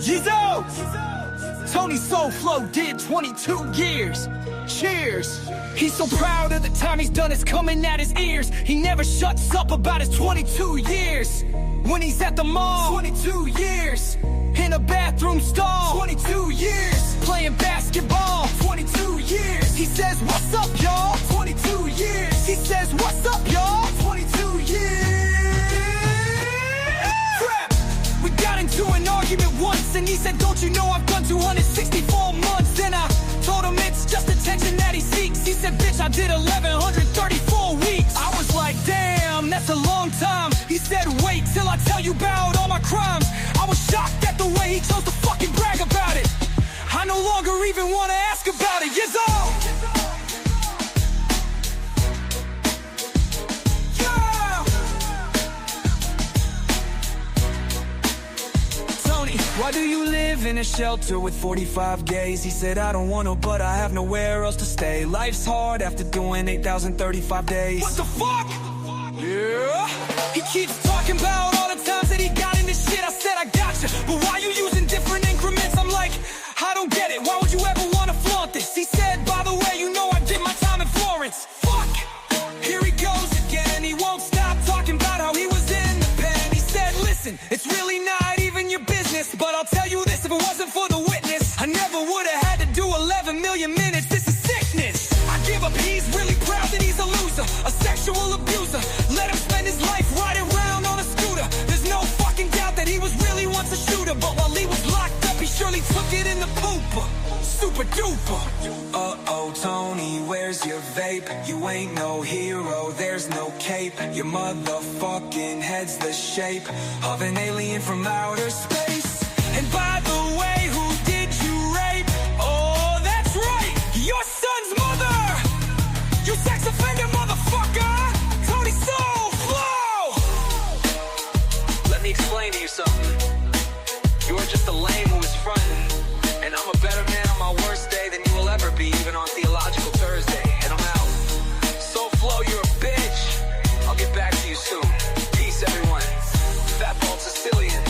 Jizo! Tony Soul Flow did 22 years. Cheers! He's so proud of the time he's done, it's coming at his ears. He never shuts up about his 22 years. When he's at the mall, 22 years. In a bathroom stall, 22 years. Playing basketball, 22 years. He says, what's up, y'all? 22 years. He says, what's up, y'all? 22 years. Crap! We got into an argument once, and he said, don't you know I've done 264 months? Then I told him it's just attention that he seeks. He said, bitch, I did 1,134 weeks. I was like, damn, that's a long time. He said, wait till I tell you about all my crimes. I was shocked at the way he chose to fucking brag about it. I no longer even want to ask about it. Yes, why do you live in a shelter with 45 gays? He said, I don't want to, but I have nowhere else to stay. Life's hard after doing 8,035 days. What the fuck? Yeah. He keeps talking about all the times that he got in this shit. I said, I gotcha, but why you using different increments? I'm like, I don't get it. Why would you ever want to flaunt this? He said, by the way, you know I did my time in Florence. Fuck. Here he goes again. He won't stop talking about how he was in the pen. He said, listen, it's really not even your business, but I'll tell you this, if it wasn't for the witness, I never would have had to do 11 million minutes. This is sickness. I give up, he's really proud that he's a loser, a sexual abuser. Let him spend his life riding around on a scooter. There's no fucking doubt that he was really once a shooter, but while he was locked up, he surely took it in the pooper. Super duper. Uh-oh, Tony, where's your vape? You ain't no hero, there's no cape. Your motherfucking head's the shape of an alien from outer space. And by the way, who did you rape? Oh, that's right, your son's mother! You sex offender motherfucker! Tony Soul Flow! Let me explain to you something. You're just a lame who is fronting, and I'm a better man on my worst day than you will ever be, even on Theological Thursday. And I'm out. Soul Flow, you're a bitch. I'll get back to you soon. Peace, everyone. Fat Bald-Sicilian.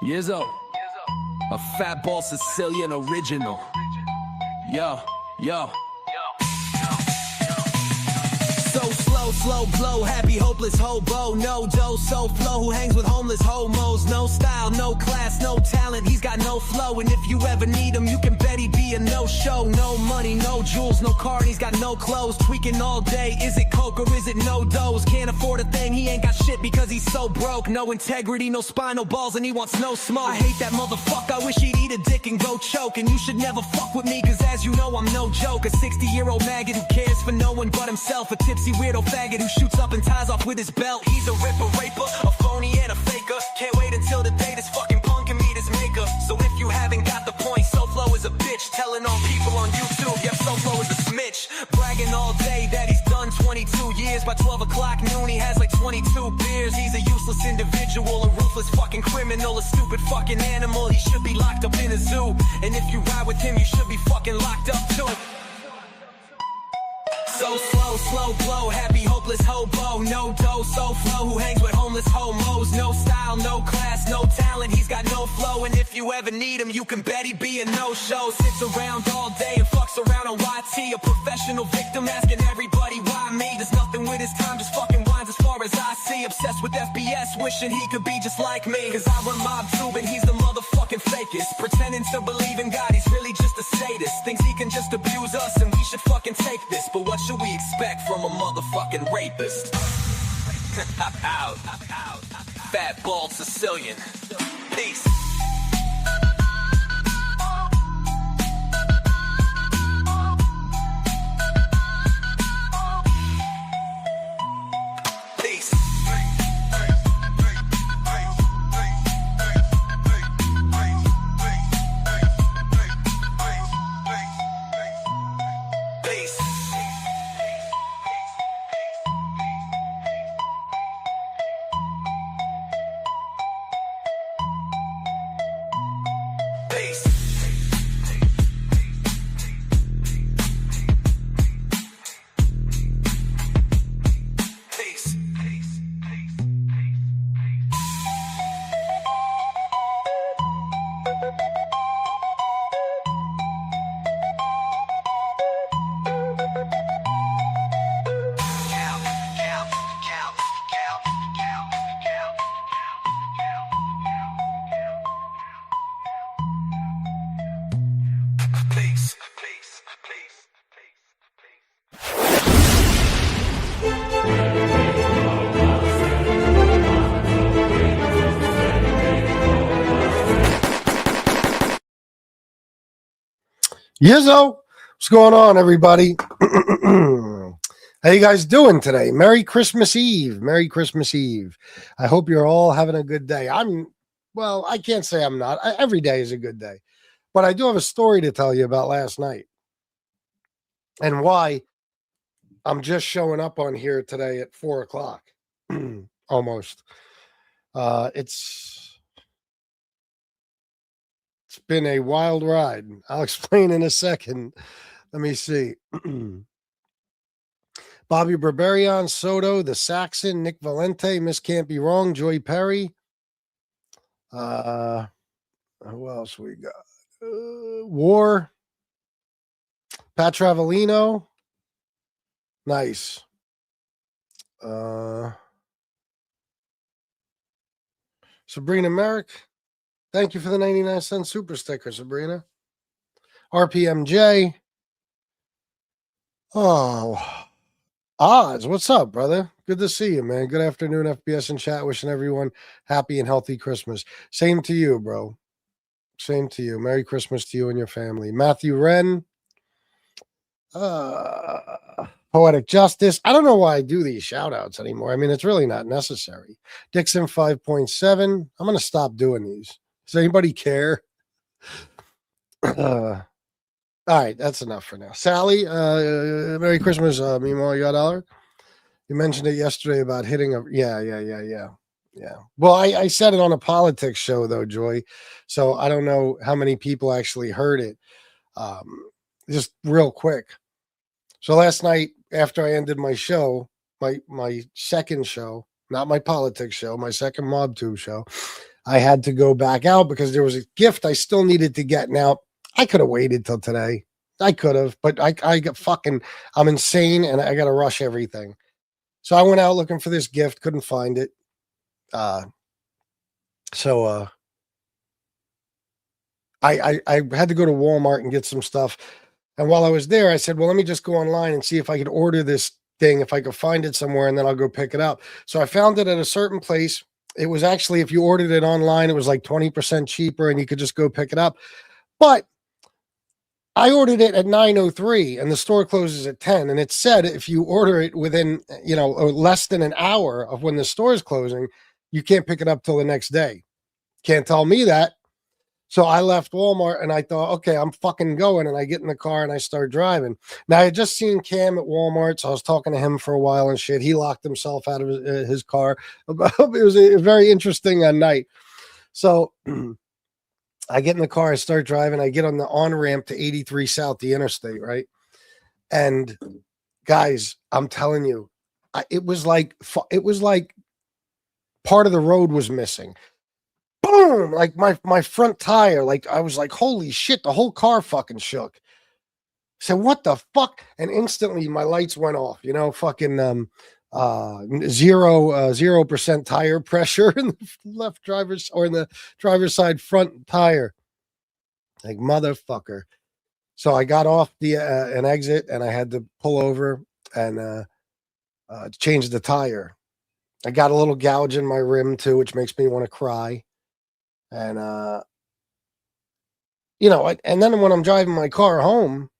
Yizzo, a Fat Bald-Sicilian original. Yo, yo. So slow blow, happy hopeless hobo. No dough, so flow, who hangs with homeless homos. No style, no class, no talent, he's got no flow. And if you ever need him, you can bet he be a no-show. No money, no jewels, no car, and he's got no clothes. Tweaking all day, is it coke or is it no dose? Can't afford a thing, he ain't got shit because he's so broke. No integrity, no spinal balls, and he wants no smoke. I hate that motherfucker, I wish he'd eat a dick and go choke. And you should never fuck with me, cause as you know I'm no joke. A 60-year-old maggot who cares for no one but himself. A tipsy weirdo faggot who shoots up and ties off with his belt. He's a ripper, raper, a phony and a faker. Can't wait until the day this fucking punk can meet his maker. So if you haven't got the point, SoFlo is a bitch. Telling on people on YouTube, yep, SoFlo is a smidge. Bragging all day that he's done 22 years. By 12 o'clock noon he has like 22 beers. He's a useless individual, a ruthless fucking criminal, a stupid fucking animal. He should be locked up in a zoo. And if you ride with him, you should be fucking locked up too. So slow blow, happy hopeless hobo. No dough, so flow, who hangs with homeless homos. No style, no class, no talent, he's got no flow. And if you ever need him, you can bet he'd be a no-show. Sits around all day and fucks around on YT. A professional victim asking everybody why me. There's nothing with his time, just fucking whines as far as I see. Obsessed with FBS, wishing he could be just like me. Cause I run Mobtube and he's the motherfucking fakest. Pretending to believe in God, he's really just a sadist. Thinks he can just abuse us and we should fucking take this. But what should we expect from a motherfucking rapist? Out. Fat bald Sicilian. Peace. Peace. Yizzo, what's going on, everybody? How you guys doing today? Merry Christmas Eve. Merry Christmas Eve. I hope you're all having a good day. Well, I can't say I'm not. Every day is a good day. But I do have a story to tell you about last night and why I'm just showing up on here today at 4 o'clock. Almost. It's been a wild ride. I'll explain in a second. Let me see. Bobby Barbarian, Soto, the Saxon, Nick Valente, Miss Can't Be Wrong, Joy Perry. Who else we got? War. Pat Travolino. Nice. Sabrina Merrick. Thank you for the 99-cent super sticker, Sabrina. RPMJ. Oh, Oz, what's up, brother? Good to see you, man. Good afternoon, FBS and chat. Wishing everyone happy and healthy Christmas. Same to you, bro. Same to you. Merry Christmas to you and your family. Matthew Wren. Poetic Justice. I don't know why I do these shout outs anymore. I mean, it's really not necessary. Dixon 5.7. I'm going to stop doing these. Does anybody care? All right, that's enough for now. Sally, Merry Christmas, Mimo, you got $1? You mentioned it yesterday about hitting a yeah. Well, I said it on a politics show though, Joy. So I don't know how many people actually heard it. Just real quick. So last night after I ended my show, my second show, not my politics show, my second Mobtube show, I had to go back out because there was a gift I still needed to get. Now, I could have waited till today. I could have, but I'm insane and I got to rush everything. So I went out looking for this gift, couldn't find it. I had to go to Walmart and get some stuff. And while I was there, I said, well, let me just go online and see if I could order this thing, if I could find it somewhere, and then I'll go pick it up. So I found it at a certain place. It was actually, if you ordered it online, it was like 20% cheaper and you could just go pick it up. But I ordered it at 9:03 and the store closes at 10. And it said if you order it within, or less than an hour of when the store is closing, you can't pick it up till the next day. Can't tell me that. So I left Walmart and I thought, okay, I'm fucking going. And I get in the car and I start driving. Now, I had just seen Cam at Walmart. So I was talking to him for a while and shit. He locked himself out of his car. It was a very interesting night. So I get in the car, I start driving. I get on the on-ramp to 83 South, the interstate, right? And guys, I'm telling you, it was like part of the road was missing. Boom! Like my front tire, like I was like, holy shit, the whole car fucking shook. I said, what the fuck? And instantly my lights went off, fucking 0% tire pressure in the left driver's or in the driver's side front tire. Like motherfucker. So I got off an exit and I had to pull over and change the tire. I got a little gouge in my rim too, which makes me want to cry. And and then when I'm driving my car home,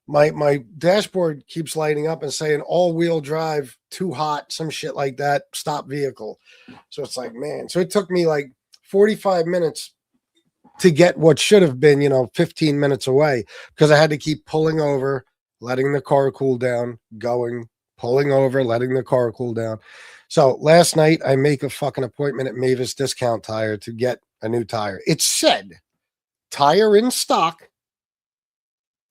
my dashboard keeps lighting up and saying all-wheel drive, too hot, some shit like that, stop vehicle. So it's like, man. So it took me like 45 minutes to get what should have been, 15 minutes away, because I had to keep pulling over, letting the car cool down, going, pulling over, letting the car cool down. So last night I make a fucking appointment at Mavis Discount Tire to get a new tire. It said tire in stock,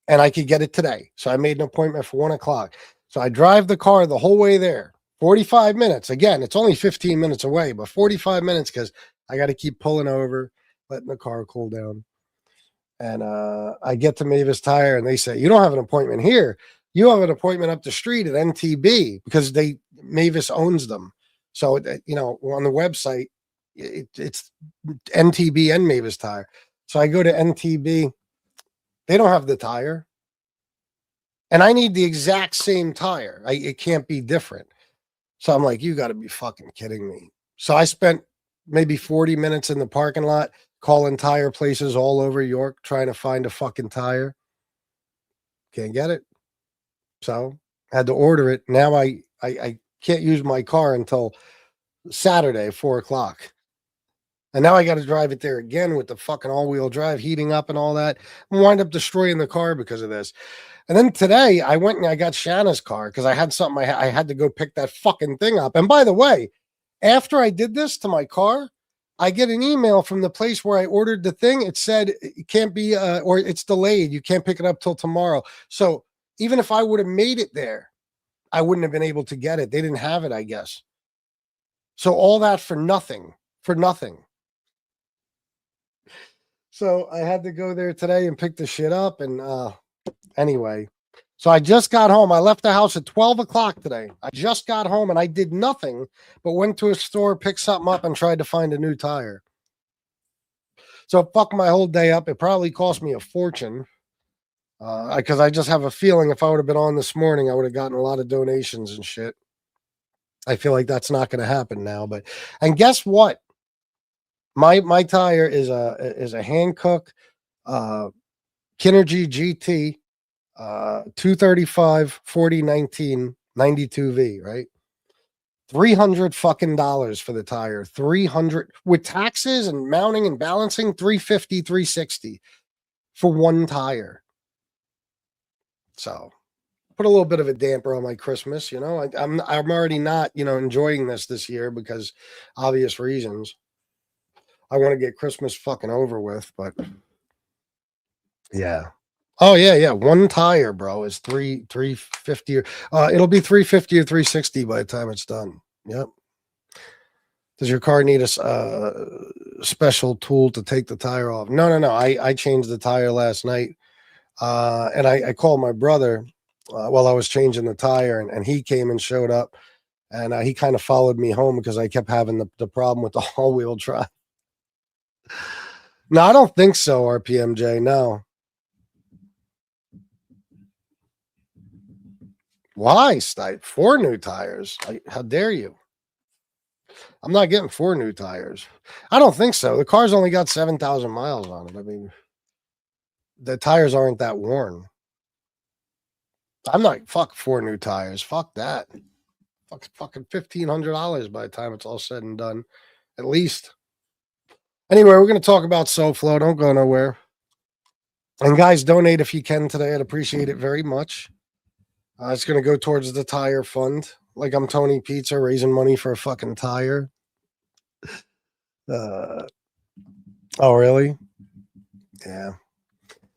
and I could get it today. So I made an appointment for 1:00. So I drive the car the whole way there, 45 minutes. Again, it's only 15 minutes away, but 45 minutes because I got to keep pulling over, letting the car cool down. And I get to Mavis Tire, and they say, you don't have an appointment here. You have an appointment up the street at NTB, because Mavis owns them. So, on the website, it's NTB and Mavis Tire. So I go to NTB. They don't have the tire. And I need the exact same tire. It can't be different. So I'm like, you got to be fucking kidding me. So I spent maybe 40 minutes in the parking lot calling tire places all over York trying to find a fucking tire. Can't get it. So had to order it. Now I can't use my car until Saturday, 4:00. And now I got to drive it there again with the fucking all-wheel drive heating up and all that. I wind up destroying the car because of this. And then today I went and I got Shanna's car because I had something. I had to go pick that fucking thing up. And by the way, after I did this to my car, I get an email from the place where I ordered the thing. It said it can't be, or it's delayed. You can't pick it up till tomorrow. So even if I would have made it there, I wouldn't have been able to get it. They didn't have it, I guess. So all that for nothing. So I had to go there today and pick the shit up. And anyway, so I just got home. I left the house at 12:00 today. I just got home and I did nothing but went to a store, picked something up, and tried to find a new tire. So it fucked my whole day up. It probably cost me a fortune because I just have a feeling if I would have been on this morning, I would have gotten a lot of donations and shit. I feel like that's not going to happen now. And guess what? My tire is a Hankook Kinergy GT 235 4019 92V, right? $300 fucking for the tire. 300 with taxes and mounting and balancing, 350, 360 for one tire. So put a little bit of a damper on my Christmas, I'm already not, enjoying this year because obvious reasons. I want to get Christmas fucking over with, but yeah. Oh yeah. One tire, bro, is 350. It'll be 350 or 360 by the time it's done. Yep. Does your car need a special tool to take the tire off? No. I changed the tire last night, and I called my brother while I was changing the tire, and he came and showed up, and he kind of followed me home because I kept having the problem with the all-wheel drive. No, I don't think so, RPMJ. No. Why, Stipe? 4 new tires? How dare you? I'm not getting 4 new tires. I don't think so. The car's only got 7,000 miles on it. I mean, the tires aren't that worn. I'm not, fuck 4 new tires. Fuck that. Fuck fucking $1,500 by the time it's all said and done. At least. Anyway, we're going to talk about SoFlo. Don't go nowhere. And guys, donate if you can today. I'd appreciate it very much. It's going to go towards the tire fund. Like I'm Tony Pizza raising money for a fucking tire. Oh, really? Yeah.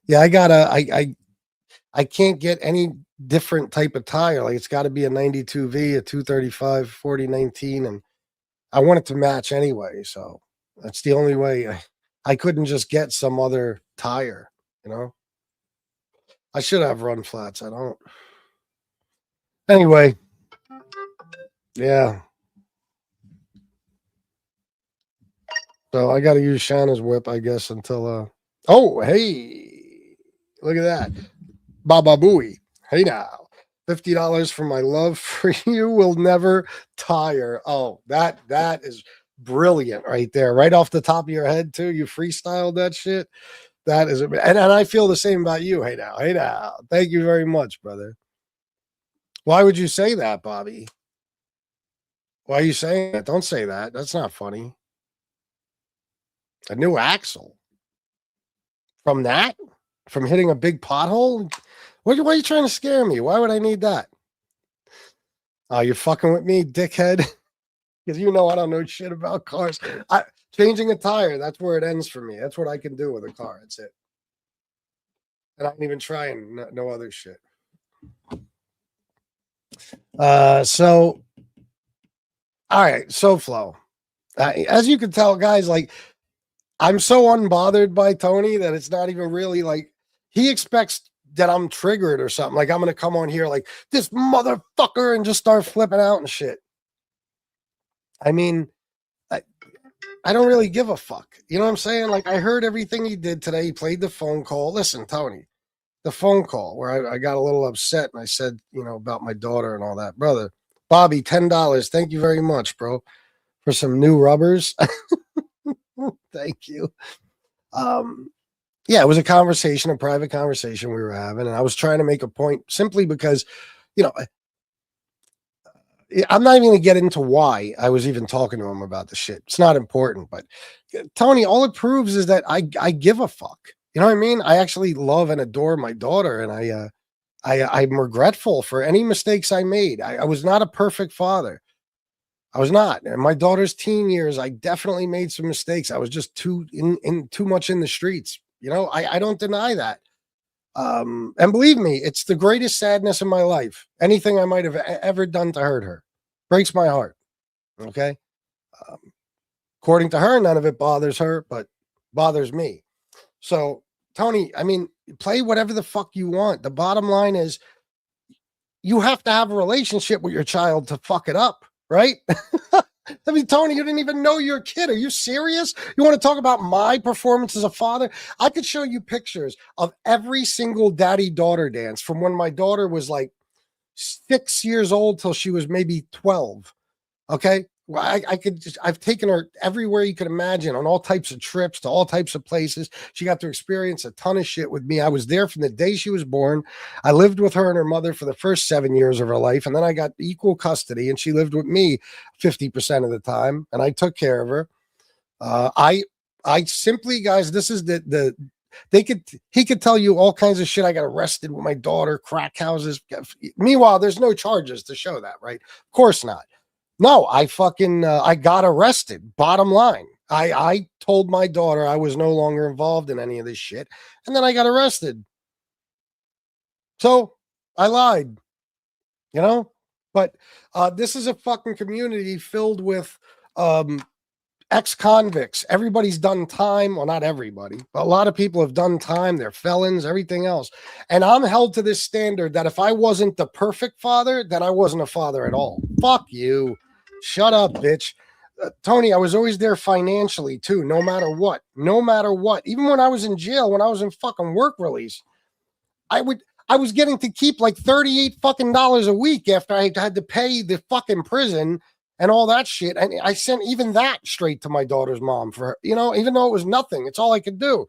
Yeah, I can't get any different type of tire. Like it's got to be a 92V, a 235, 4019. And I want it to match anyway. So that's the only way. I couldn't just get some other tire, I should have run flats. I don't. Anyway. Yeah. So I got to use Shanna's whip, I guess, until, oh, hey, look at that. Baba Booey. Hey now. $50 for my love for you will never tire. Oh, that is brilliant right there. Right off the top of your head, too. You freestyled that shit. That is, and I feel the same about you. Hey now. Thank you very much, brother. Why would you say that, Bobby? Why are you saying that? Don't say that. That's not funny. A new axle. From that? From hitting a big pothole? Why are you trying to scare me? Why would I need that? Oh, you're fucking with me, dickhead? Because you know I don't know shit about cars. Changing a tire, that's where it ends for me. That's what I can do with a car. That's it. And I ain't even trying no other shit. So, all right, SoFlo. As you can tell, guys, like, I'm so unbothered by Tony that it's not even really like he expects that I'm triggered or something. Like I'm going to come on here like this motherfucker and just start flipping out and shit. I mean, I don't really give a fuck. You know what I'm saying? Like I heard everything he did today. He played the phone call. Listen, Tony, the phone call where I got a little upset and I said, you know, about my daughter and all that. Brother, Bobby, $10. Thank you very much, bro, for some new rubbers. Thank you. Yeah, it was a private conversation we were having, and I was trying to make a point simply because, you know, I'm not even going to get into why I was even talking to him about the shit. It's not important, but Tony, all it proves is that I give a fuck. You know what I mean? I actually love and adore my daughter, and I'm regretful for any mistakes I made. I was not a perfect father. I was not. In my daughter's teen years, I definitely made some mistakes. I was just too much in the streets. You know, I don't deny that. And believe me, it's the greatest sadness in my life. Anything I might have ever done to hurt her breaks my heart. Okay. According to her, none of it bothers her, but bothers me. So, Tony, I mean, play whatever the fuck you want. The bottom line is you have to have a relationship with your child to fuck it up, right? I mean, Tony, you didn't even know you're a kid. Are you serious? You want to talk about my performance as a father? I could show you pictures of every single daddy-daughter dance from when my daughter was like 6 years old till she was maybe 12. Okay? Well, I've taken her everywhere you could imagine on all types of trips to all types of places. She got to experience a ton of shit with me. I was there from the day she was born. I lived with her and her mother for the first 7 years of her life. And then I got equal custody and she lived with me 50% of the time. And I took care of her. I simply, guys, this is he could tell you all kinds of shit. I got arrested with my daughter, crack houses. Meanwhile, there's no charges to show that, right? Of course not. No, I got arrested. Bottom line, I told my daughter I was no longer involved in any of this shit. And then I got arrested. So I lied, you know, but this is a fucking community filled with ex-convicts. Everybody's done time. Well, not everybody, but a lot of people have done time. They're felons, everything else. And I'm held to this standard that if I wasn't the perfect father, then I wasn't a father at all. Fuck you. Shut up, bitch. Tony, I was always there financially too, no matter what. Even when I was in jail, when I was in fucking work release, I was getting to keep like $38 fucking a week after I had to pay the fucking prison and all that shit. And I sent even that straight to my daughter's mom for her, you know, even though it was nothing. It's all I could do.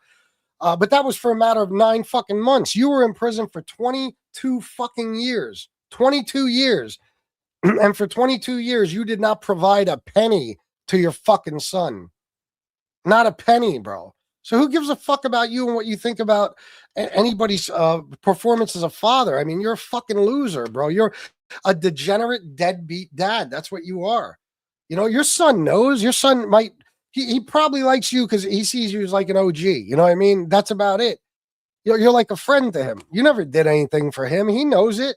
But that was for a matter of 9 fucking months. You were in prison for 22 fucking years. 22 years. And for 22 years, you did not provide a penny to your fucking son. Not a penny, bro. So who gives a fuck about you and what you think about anybody's performance as a father? I mean, you're a fucking loser, bro. You're a degenerate, deadbeat dad. That's what you are. You know, your son knows. Your son might, he probably likes you because he sees you as like an OG. You know what I mean? That's about it. You're like a friend to him. You never did anything for him. He knows it.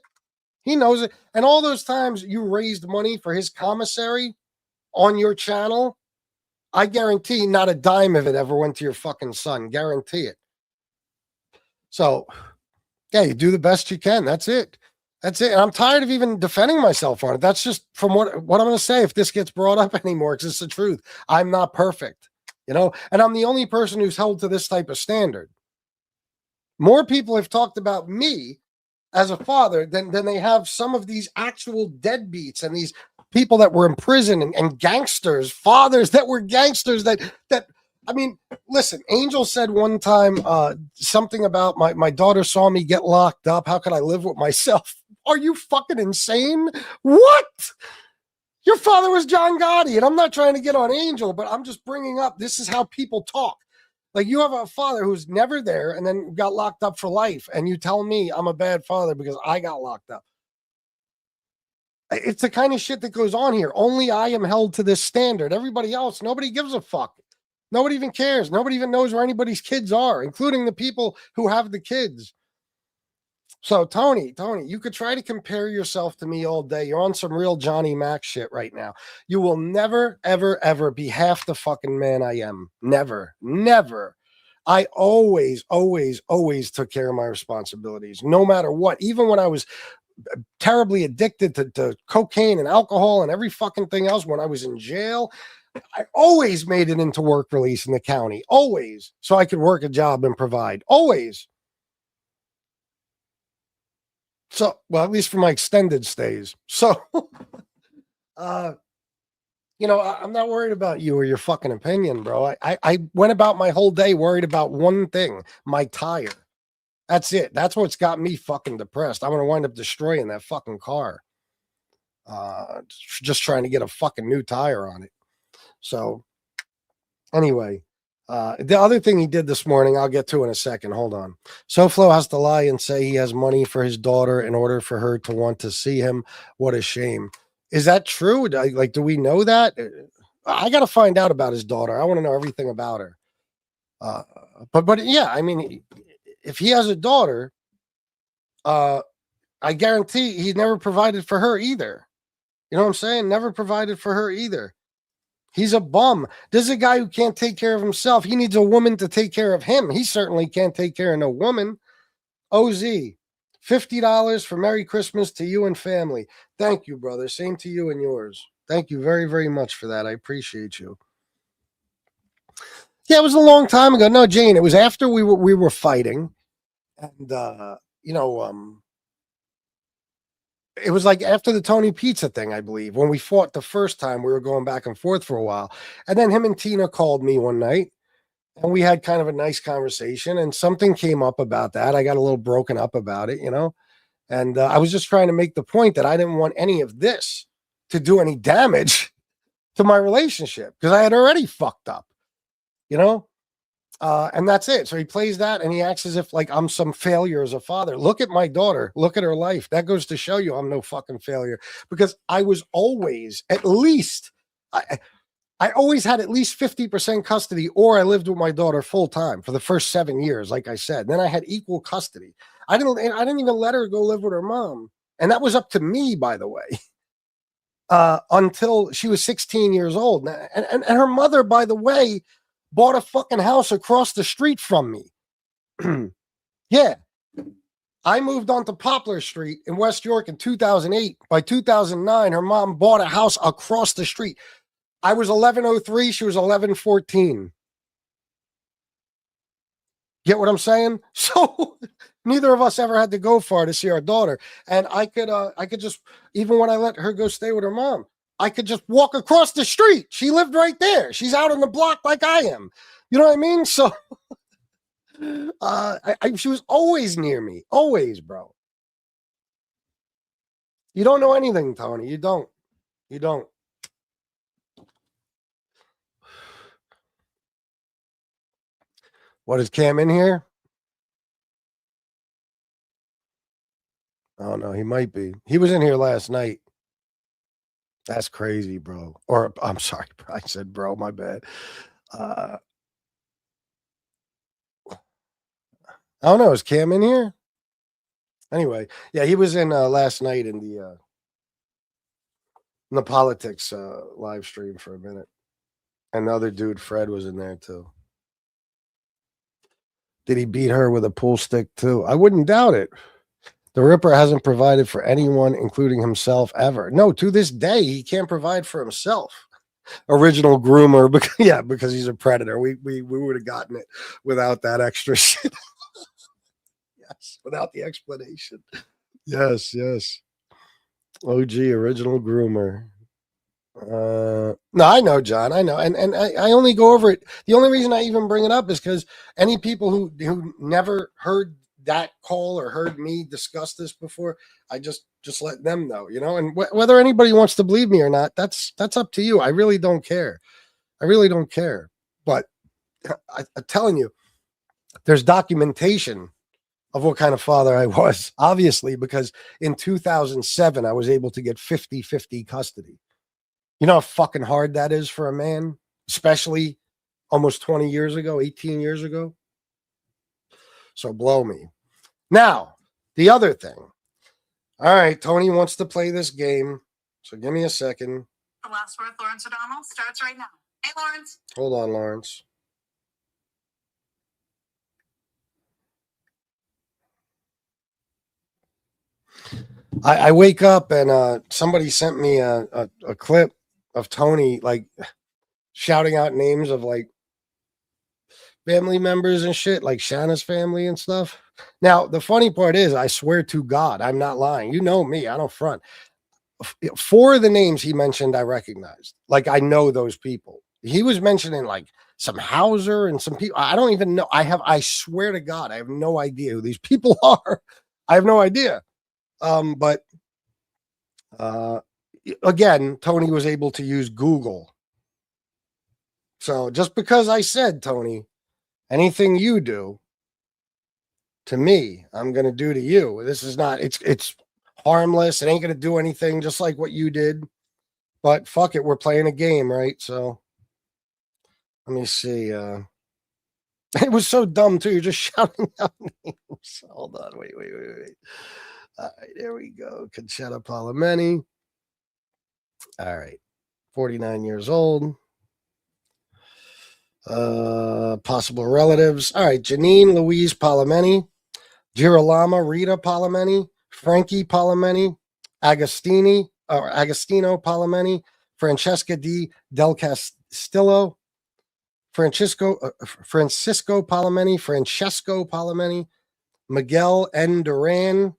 He knows it. And all those times you raised money for his commissary on your channel, I guarantee not a dime of it ever went to your fucking son. Guarantee it. So, yeah, you do the best you can. That's it. That's it. And I'm tired of even defending myself on it. That's just from what I'm going to say if this gets brought up anymore, because it's the truth. I'm not perfect, you know, and I'm the only person who's held to this type of standard. More people have talked about me as a father than they have some of these actual deadbeats and these people that were in prison and gangsters, fathers that were gangsters that I mean, listen, Angel said one time something about my daughter saw me get locked up. How could I live with myself? Are you fucking insane? What? Your father was John Gotti, and I'm not trying to get on Angel, but I'm just bringing up this is how people talk. Like, you have a father who's never there and then got locked up for life, and you tell me I'm a bad father because I got locked up. It's the kind of shit that goes on here. Only I am held to this standard. Everybody else, nobody gives a fuck. Nobody even cares. Nobody even knows where anybody's kids are, including the people who have the kids. So, Tony, you could try to compare yourself to me all day. You're on some real Johnny Mac shit right now. You will never, ever, ever be half the fucking man I am. Never, never. I always, always, always took care of my responsibilities, no matter what. Even when I was terribly addicted to cocaine and alcohol and every fucking thing else, when I was in jail, I always made it into work release in the county, always, so I could work a job and provide, always. So, well, at least for my extended stays. So, you know, I'm not worried about you or your fucking opinion, bro. I went about my whole day worried about one thing, my tire. That's it. That's what's got me fucking depressed. I'm going to wind up destroying that fucking car. Just trying to get a fucking new tire on it. So, anyway, the other thing he did this morning, I'll get to in a second. Hold on. SoFlo has to lie and say he has money for his daughter in order for her to want to see him. What a shame. Is that true? Like, do we know that? I got to find out about his daughter. I want to know everything about her. But yeah, I mean, if he has a daughter, I guarantee he never provided for her either. You know what I'm saying? Never provided for her either. He's a bum. This is a guy who can't take care of himself. He needs a woman to take care of him. He certainly can't take care of no woman. OZ, $50 for Merry Christmas to you and family. Thank you, brother. Same to you and yours. Thank you very, very much for that. I appreciate you. Yeah, it was a long time ago. No, Jane, it was after we were fighting. And, you know, it was like after the Tony Pizza thing, I believe, when we fought the first time. We were going back and forth for a while. And then him and Tina called me one night, and we had kind of a nice conversation, and something came up about that. I got a little broken up about it, you know, and I was just trying to make the point that I didn't want any of this to do any damage to my relationship because I had already fucked up, you know. And that's it. So he plays that and he acts as if like I'm some failure as a father. Look at my daughter. Look at her life. That goes to show you I'm no fucking failure because I was always at least, I always had at least 50% custody, or I lived with my daughter full time for the first 7 years. Like I said, then I had equal custody. I didn't even let her go live with her mom. And that was up to me, by the way, until she was 16 years old. And her mother, by the way, bought a fucking house across the street from me. Yeah. I moved onto Poplar Street in West York in 2008. By 2009, her mom bought a house across the street. I was 1103. She was 1114. Get what I'm saying? So neither of us ever had to go far to see our daughter. And I could just, even when I let her go stay with her mom, I could just walk across the street. She lived right there. She's out on the block like I am. You know what I mean? So she was always near me. Always, bro. You don't know anything, Tony. You don't. You don't. What, is Cam in here? Oh, no, he might be. He was in here last night. That's crazy, bro. Or I'm sorry, I said bro, my bad. I don't know. Is Cam in here? Anyway, yeah, he was in last night in the politics live stream for a minute. And the other dude, Fred, was in there too. Did he beat her with a pool stick too? I wouldn't doubt it. The Ripper hasn't provided for anyone, including himself, ever. No, to this day, he can't provide for himself. Original groomer, because he's a predator. We would have gotten it without that extra shit. Yes, without the explanation. Yes, yes. OG original groomer. No, I know, John. I know, and I only go over it. The only reason I even bring it up is because any people who never heard that call or heard me discuss this before, I just let them know, you know. And whether anybody wants to believe me or not, that's up to you. I really don't care. I really don't care. But I'm telling you, there's documentation of what kind of father I was, obviously, because in 2007, I was able to get 50-50 custody. You know how fucking hard that is for a man, especially almost 20 years ago, 18 years ago? So blow me. Now, the other thing. All right, Tony wants to play this game. So give me a second. The last word, Lawrence O'Donnell, starts right now. Hey, Lawrence. Hold on, Lawrence. I wake up and somebody sent me a clip of Tony like shouting out names of like family members and shit, like Shanna's family and stuff. Now, the funny part is, I swear to God, I'm not lying. You know me, I don't front. 4 of the names he mentioned, I recognized. Like, I know those people. He was mentioning like some Hauser and some people. I don't even know. I swear to God, I have no idea who these people are. I have no idea. But again, Tony was able to use Google. So just because I said, Tony, anything you do to me, I'm going to do to you. This is not, it's harmless. It ain't going to do anything, just like what you did. But fuck it, we're playing a game, right? So let me see. It was so dumb too. You're just shouting out names. Hold on, wait. All right, there we go. Conchetta Palameni. All right, 49 years old. Possible relatives. All right, Janine Louise Palameni, Girolama Rita Palameni, Frankie Palameni, Agostino Palameni, Francesca Del Castillo, Francisco Palameni, Francesco Palameni, Miguel N. Duran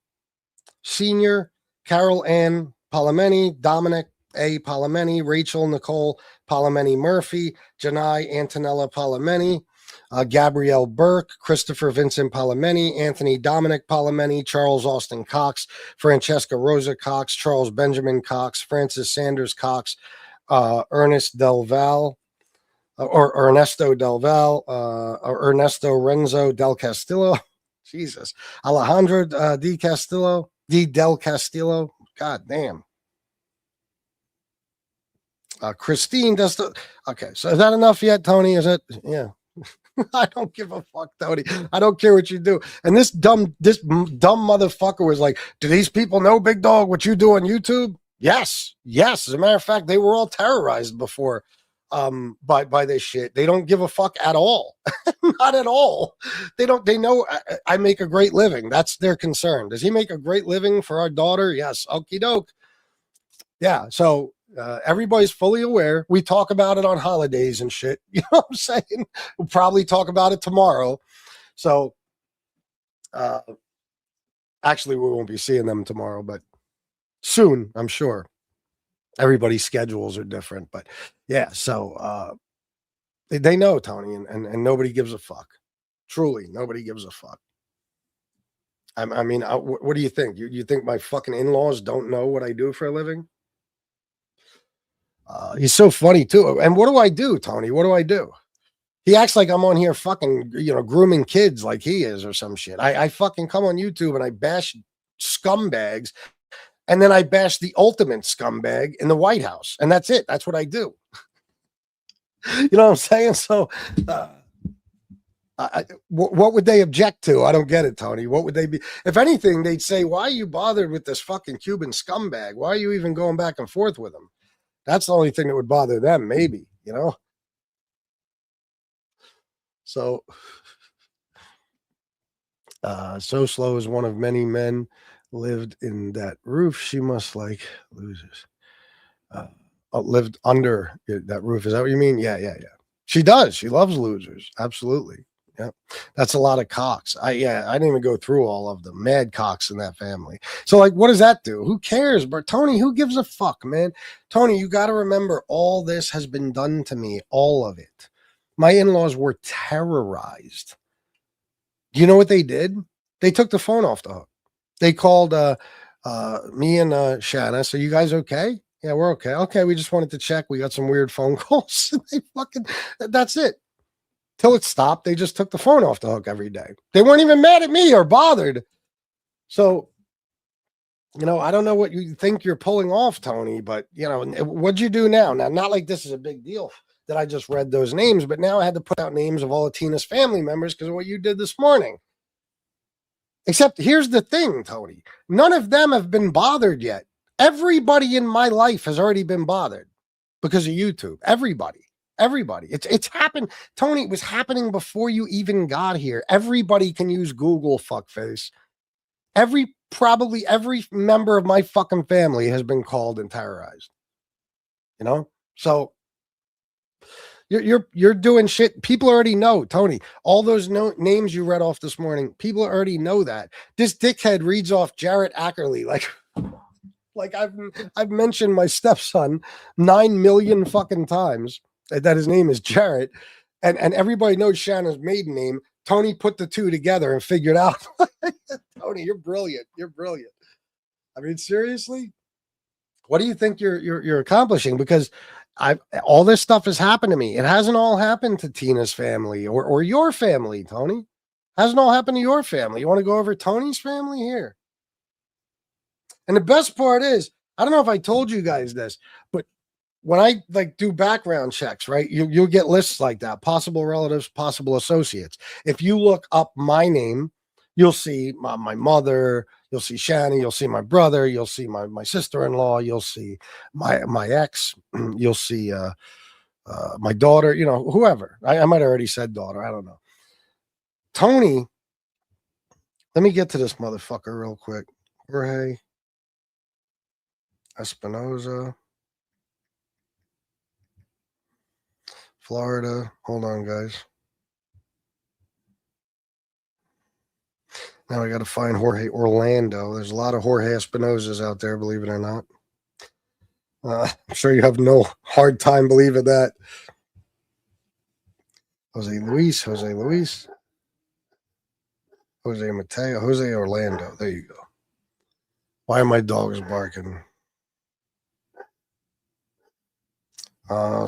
Sr., Carol Ann Palameni, Dominic A. Palameni, Rachel Nicole Palameni Murphy, Janai Antonella Palameni, Gabrielle Burke, Christopher Vincent Palameni, Anthony Dominic Palameni, Charles Austin Cox, Francesca Rosa Cox, Charles Benjamin Cox, Francis Sanders Cox, Ernest Del Val, or Ernesto Del Val, Ernesto Renzo Del Castillo, Jesus, Alejandro Del Castillo, God damn. Christine does the okay. So is that enough yet, Tony? Is it? Yeah. I don't give a fuck, Tony. I don't care what you do. And this dumb motherfucker was like, "Do these people know, Big Dog, what you do on YouTube?" Yes. As a matter of fact, they were all terrorized before by this shit. They don't give a fuck at all. Not at all. They know I make a great living. That's their concern. Does he make a great living for our daughter? Yes. Okie doke. Yeah. So everybody's fully aware. We talk about it on holidays and shit. You know what I'm saying? We'll probably talk about it tomorrow. So actually, we won't be seeing them tomorrow, but soon, I'm sure. Everybody's schedules are different, but yeah. So they know, Tony, and nobody gives a fuck. Truly, nobody gives a fuck. I mean, what do you think? You think my fucking in-laws don't know what I do for a living? He's so funny too. And what do I do, Tony? What do I do? He acts like I'm on here fucking, grooming kids like he is or some shit. I fucking come on YouTube and I bash scumbags, and then I bash the ultimate scumbag in the White House. And that's it. That's what I do. You know what I'm saying? So what would they object to? I don't get it, Tony. What would they be? If anything, they'd say, why are you bothered with this fucking Cuban scumbag? Why are you even going back and forth with him? That's the only thing that would bother them, maybe, So, so slow is one of many men lived in that roof. She must like losers. Lived under that roof. Is that what you mean? Yeah. She does. She loves losers. Absolutely. Yeah, that's a lot of cocks. I didn't even go through all of them. Mad cocks in that family. So like, what does that do? Who cares? But Tony, who gives a fuck, man? Tony, you got to remember, all this has been done to me. All of it. My in-laws were terrorized. Do you know what they did? They took the phone off the hook. They called me and Shanna. So you guys okay? Yeah, we're okay. Okay, we just wanted to check. We got some weird phone calls. They fucking. That's it. Till it stopped, they just took the phone off the hook every day. They weren't even mad at me or bothered. So, I don't know what you think you're pulling off, Tony, but, what'd you do now? Now, not like this is a big deal that I just read those names, but now I had to put out names of all of Tina's family members because of what you did this morning. Except here's the thing, Tony. None of them have been bothered yet. Everybody in my life has already been bothered because of YouTube. Everybody. It's happened. Tony, it was happening before you even got here. Everybody can use Google, fuckface. Probably every member of my fucking family has been called and terrorized. So you're doing shit. People already know, Tony. All those names you read off this morning, people already know that. This dickhead reads off Jarrett Ackerley like I've mentioned my stepson 9 million fucking times. That his name is Jarrett, and everybody knows Shanna's maiden name. Tony put the two together and figured out. Tony, you're brilliant. I mean, seriously, what do you think you're accomplishing? Because all this stuff has happened to me. It hasn't all happened to Tina's family or your family, Tony. It hasn't all happened to your family. You want to go over Tony's family here? And the best part is, I don't know if I told you guys this, but when I do background checks, right, you'll get lists like that, possible relatives, possible associates. If you look up my name, you'll see my mother, you'll see Shani, you'll see my brother, you'll see my sister-in-law, you'll see my ex, you'll see my daughter, whoever. I might have already said daughter, I don't know. Tony, let me get to this motherfucker real quick. Jorge Espinoza. Florida. Hold on, guys. Now I got to find Jorge Orlando. There's a lot of Jorge Espinozas out there, believe it or not. I'm sure you have no hard time believing that. Jose Luis, Jose Mateo, Jose Orlando. There you go. Why are my dogs barking?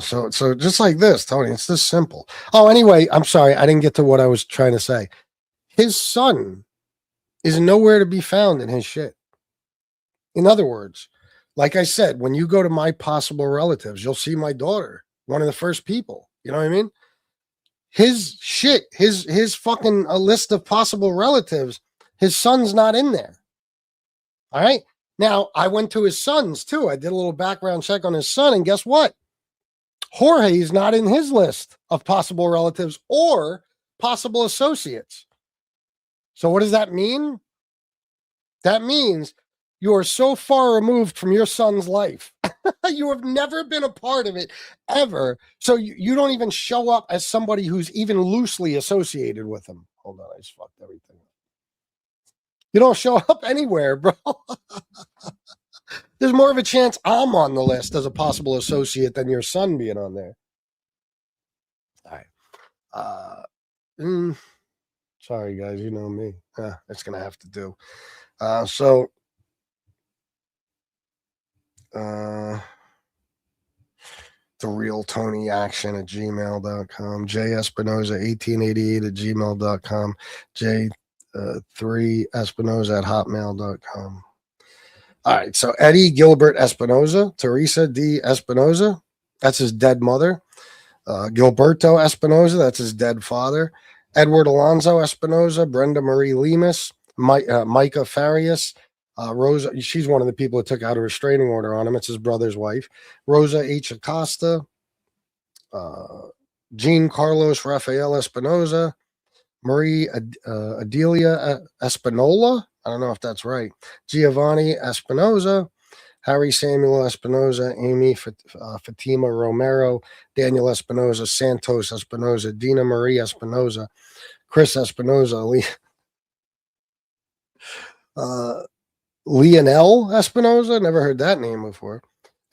So just like this, Tony, it's this simple. Oh, anyway, I'm sorry. I didn't get to what I was trying to say. His son is nowhere to be found in his shit. In other words, like I said, when you go to my possible relatives, you'll see my daughter, one of the first people. You know what I mean? His shit, his fucking a list of possible relatives, his son's not in there. All right. Now, I went to his sons too. I did a little background check on his son, and guess what? Jorge is not in his list of possible relatives or possible associates. So what does that mean? That means you are so far removed from your son's life. You have never been a part of it ever. So you don't even show up as somebody who's even loosely associated with him. Hold on, I just fucked everything up. You don't show up anywhere, bro. There's more of a chance I'm on the list as a possible associate than your son being on there. All right. Sorry, guys. You know me. It's going to have to do. The real Tony Action at gmail.com. J Espinoza 1888 at gmail.com. J3 Espinoza at hotmail.com. All right, so Eddie Gilbert Espinoza, Teresa D. Espinoza, that's his dead mother. Gilberto Espinoza, that's his dead father. Edward Alonzo Espinoza, Brenda Marie Lemus, Micah Farias, Rosa, she's one of the people that took out a restraining order on him. It's his brother's wife. Rosa H. Acosta, Jean Carlos Rafael Espinoza, Marie Adelia Espinola. I don't know if that's right. Giovanni Espinoza, Harry Samuel Espinoza, Amy Fatima Romero, Daniel Espinoza, Santos Espinoza, Dina Marie Espinoza, Chris Espinoza, Lionel Espinoza, never heard that name before.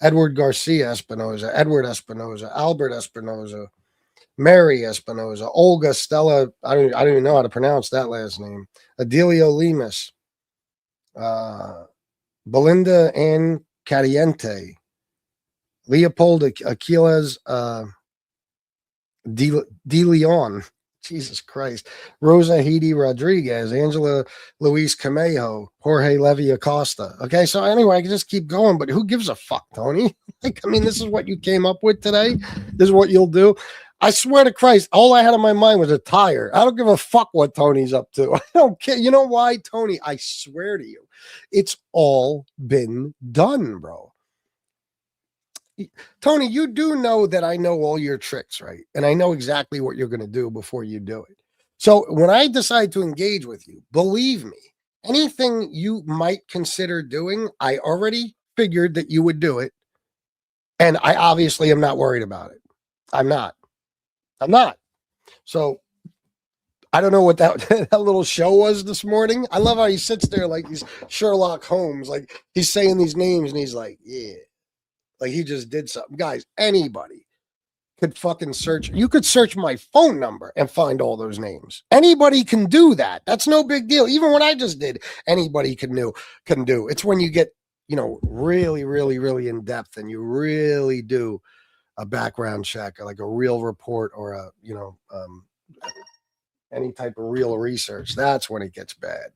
Edward Garcia Espinoza, Edward Espinoza, Albert Espinoza, Mary Espinoza, Olga Stella. I don't even know how to pronounce that last name. Adelio Lemus, Belinda Ann Cadiente, Leopold Aquiles De Leon, Jesus Christ, Rosa Hedy Rodriguez, Angela Luis Camejo, Jorge Levy Acosta. Okay, so anyway, I can just keep going, but who gives a fuck, Tony? Like, I mean, this is what you came up with today. This is what you'll do. I swear to Christ, all I had on my mind was a tire. I don't give a fuck what Tony's up to. I don't care. You know why, Tony? I swear to you, it's all been done, bro. Tony, you do know that I know all your tricks, right? And I know exactly what you're going to do before you do it. So when I decide to engage with you, believe me, anything you might consider doing, I already figured that you would do it. And I obviously am not worried about it. I'm not. So I don't know what that little show was this morning. I love how he sits there like he's Sherlock Holmes. Like he's saying these names and he's like, yeah. Like he just did something. Guys, anybody could fucking search. You could search my phone number and find all those names. Anybody can do that. That's no big deal. Even what I just did, anybody can do. It's when you get, really, really, really in depth and you really do a background check, like a real report or a, any type of real research. That's when it gets bad.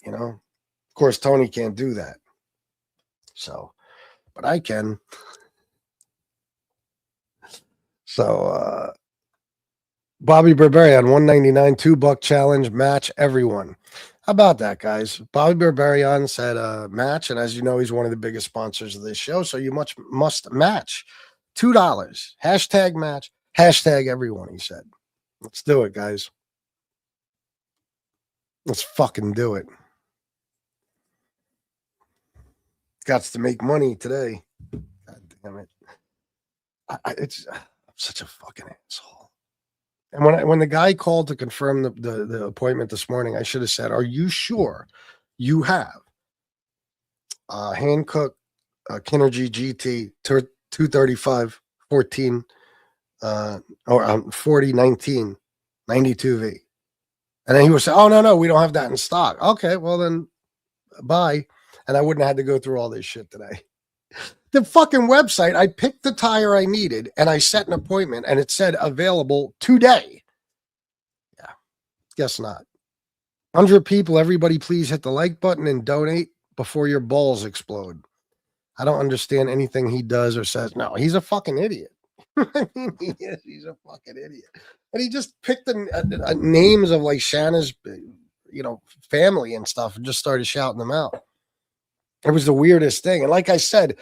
Of course, Tony can't do that. So, but I can. So, Bobby Berberian, 199, $2 challenge, match everyone. How about that, guys? Bobby Berberian said match, and as you know, he's one of the biggest sponsors of this show, so you must match. $2. Hashtag match, hashtag everyone, he said. Let's do it, guys. Let's fucking do it. Got to make money today. God damn it. I'm such a fucking asshole. And when the guy called to confirm the appointment this morning, I should have said, are you sure you have hand-cooked Kinergy GT 235 14 or 40 19 92V? And then he would say, oh, no, we don't have that in stock. Okay, well then, bye. And I wouldn't have had to go through all this shit today. The fucking website, I picked the tire I needed and I set an appointment and it said available today. Yeah, guess not. 100 people, everybody please hit the like button and donate before your balls explode. I don't understand anything he does or says. No, he's a fucking idiot. I mean, he's a fucking idiot. And he just picked the names of like Shanna's, family and stuff and just started shouting them out. It was the weirdest thing. And like I said,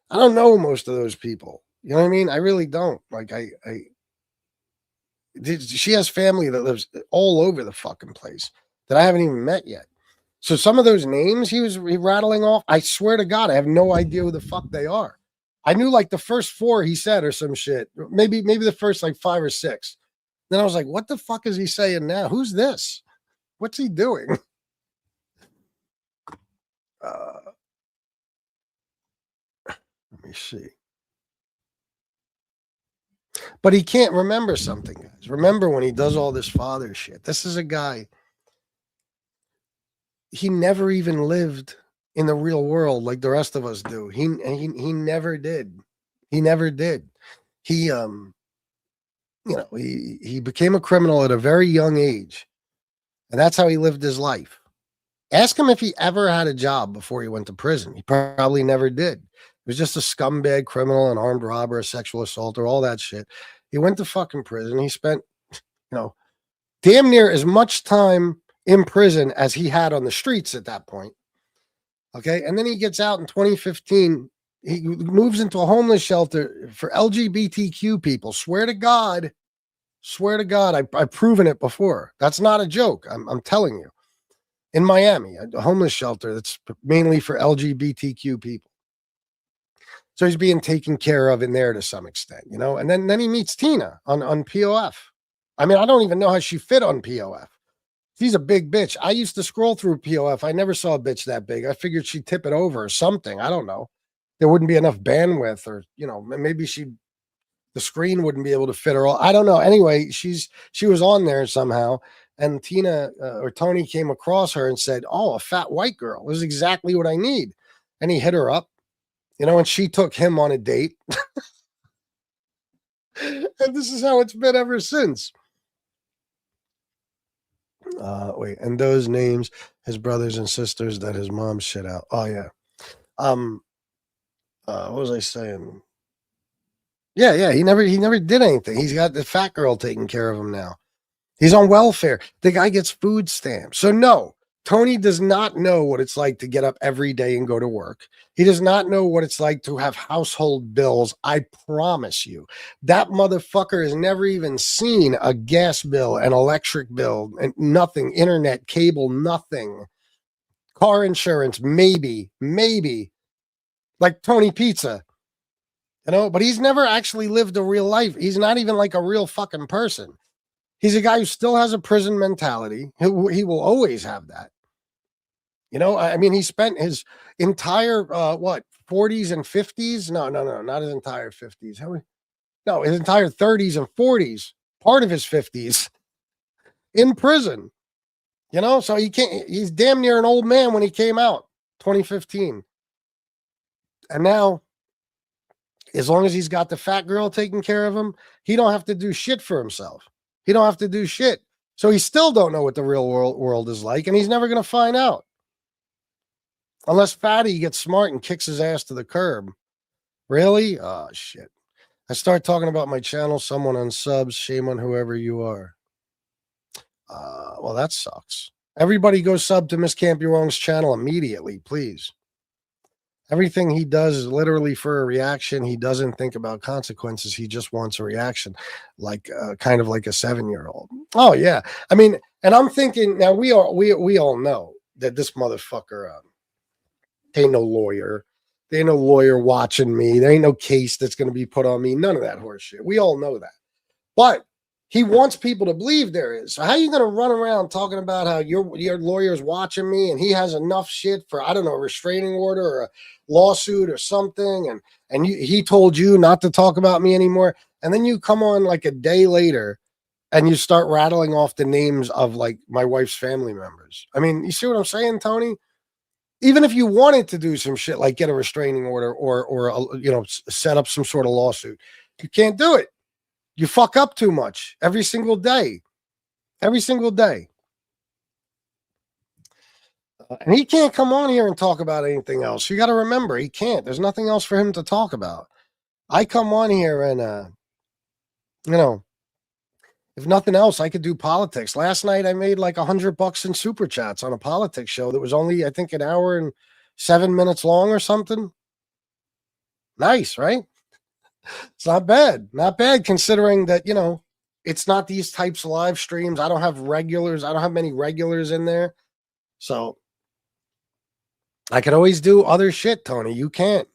I don't know most of those people. You know what I mean? I really don't. Like she has family that lives all over the fucking place that I haven't even met yet. So some of those names he was rattling off, I swear to God, I have no idea who the fuck they are. I knew like the first 4 he said or some shit. Maybe the first like 5 or 6. Then I was like, what the fuck is he saying now? Who's this? What's he doing? Let me see. But he can't remember something, guys. Remember when he does all this father shit. This is a guy. He never even lived in the real world like the rest of us do. He never did. He never did. He he became a criminal at a very young age. And that's how he lived his life. Ask him if he ever had a job before he went to prison. He probably never did. He was just a scumbag criminal, an armed robber, a sexual assaulter, all that shit. He went to fucking prison. He spent, damn near as much time in prison as he had on the streets at that point. Okay. And then he gets out in 2015. He moves into a homeless shelter for LGBTQ people. Swear to God, I've proven it before. That's not a joke. I'm telling you. In Miami, a homeless shelter that's mainly for LGBTQ people. So he's being taken care of in there to some extent, and then he meets Tina on POF. I mean, I don't even know how she fit on POF. She's a big bitch. I used to scroll through POF. I never saw a bitch that big. I figured she'd tip it over or something. I don't know. There wouldn't be enough bandwidth, or maybe the screen wouldn't be able to fit her all. I don't know. Anyway, she was on there somehow, and Tina or Tony came across her and said, "Oh, a fat white girl. This is exactly what I need." And he hit her up, and she took him on a date. And this is how it's been ever since. Wait, and those names, his brothers and sisters that his mom shit out. Oh yeah. What was I saying? Yeah, he never did anything. He's got the fat girl taking care of him now. He's on welfare. The guy gets food stamps. So no, Tony does not know what it's like to get up every day and go to work. He does not know what it's like to have household bills. I promise you. That motherfucker has never even seen a gas bill, an electric bill, and nothing, internet, cable, nothing. Car insurance, maybe. Like Tony Pizza. But he's never actually lived a real life. He's not even like a real fucking person. He's a guy who still has a prison mentality. He will always have that. I mean, he spent his entire, 40s and 50s? No, not his entire 50s. No, his entire 30s and 40s, part of his 50s in prison. So he's damn near an old man when he came out, 2015. And now, as long as he's got the fat girl taking care of him, he don't have to do shit for himself. He don't have to do shit. So he still don't know what the real world is like, and he's never going to find out. Unless Fatty gets smart and kicks his ass to the curb. Really? Oh, shit. I start talking about my channel, someone unsubs, shame on whoever you are. Well, that sucks. Everybody go sub to Miss Can't Be Wrong's channel immediately, please. Everything he does is literally for a reaction. He doesn't think about consequences. He just wants a reaction, like kind of like a 7-year-old. Oh yeah, I mean, and I'm thinking now we all know that this motherfucker ain't no lawyer. There ain't no lawyer watching me. There ain't no case that's going to be put on me. None of that horse shit. We all know that, but he wants people to believe there is. So how are you going to run around talking about how your lawyer's watching me and he has enough shit for, I don't know, a restraining order or a lawsuit or something, and he told you not to talk about me anymore, and then you come on like a day later and you start rattling off the names of like my wife's family members. I mean, you see what I'm saying, Tony? Even if you wanted to do some shit like get a restraining order or set up some sort of lawsuit, you can't do it. You fuck up too much every single day. And he can't come on here and talk about anything else. You got to remember, he can't. There's nothing else for him to talk about. I come on here and, if nothing else, I could do politics. Last night, I made like $100 in super chats on a politics show that was only, I think, an hour and 7 minutes long or something. Nice, right? It's not bad. Not bad considering that, it's not these types of live streams. I don't have regulars. I don't have many regulars in there. So I could always do other shit, Tony. You can't.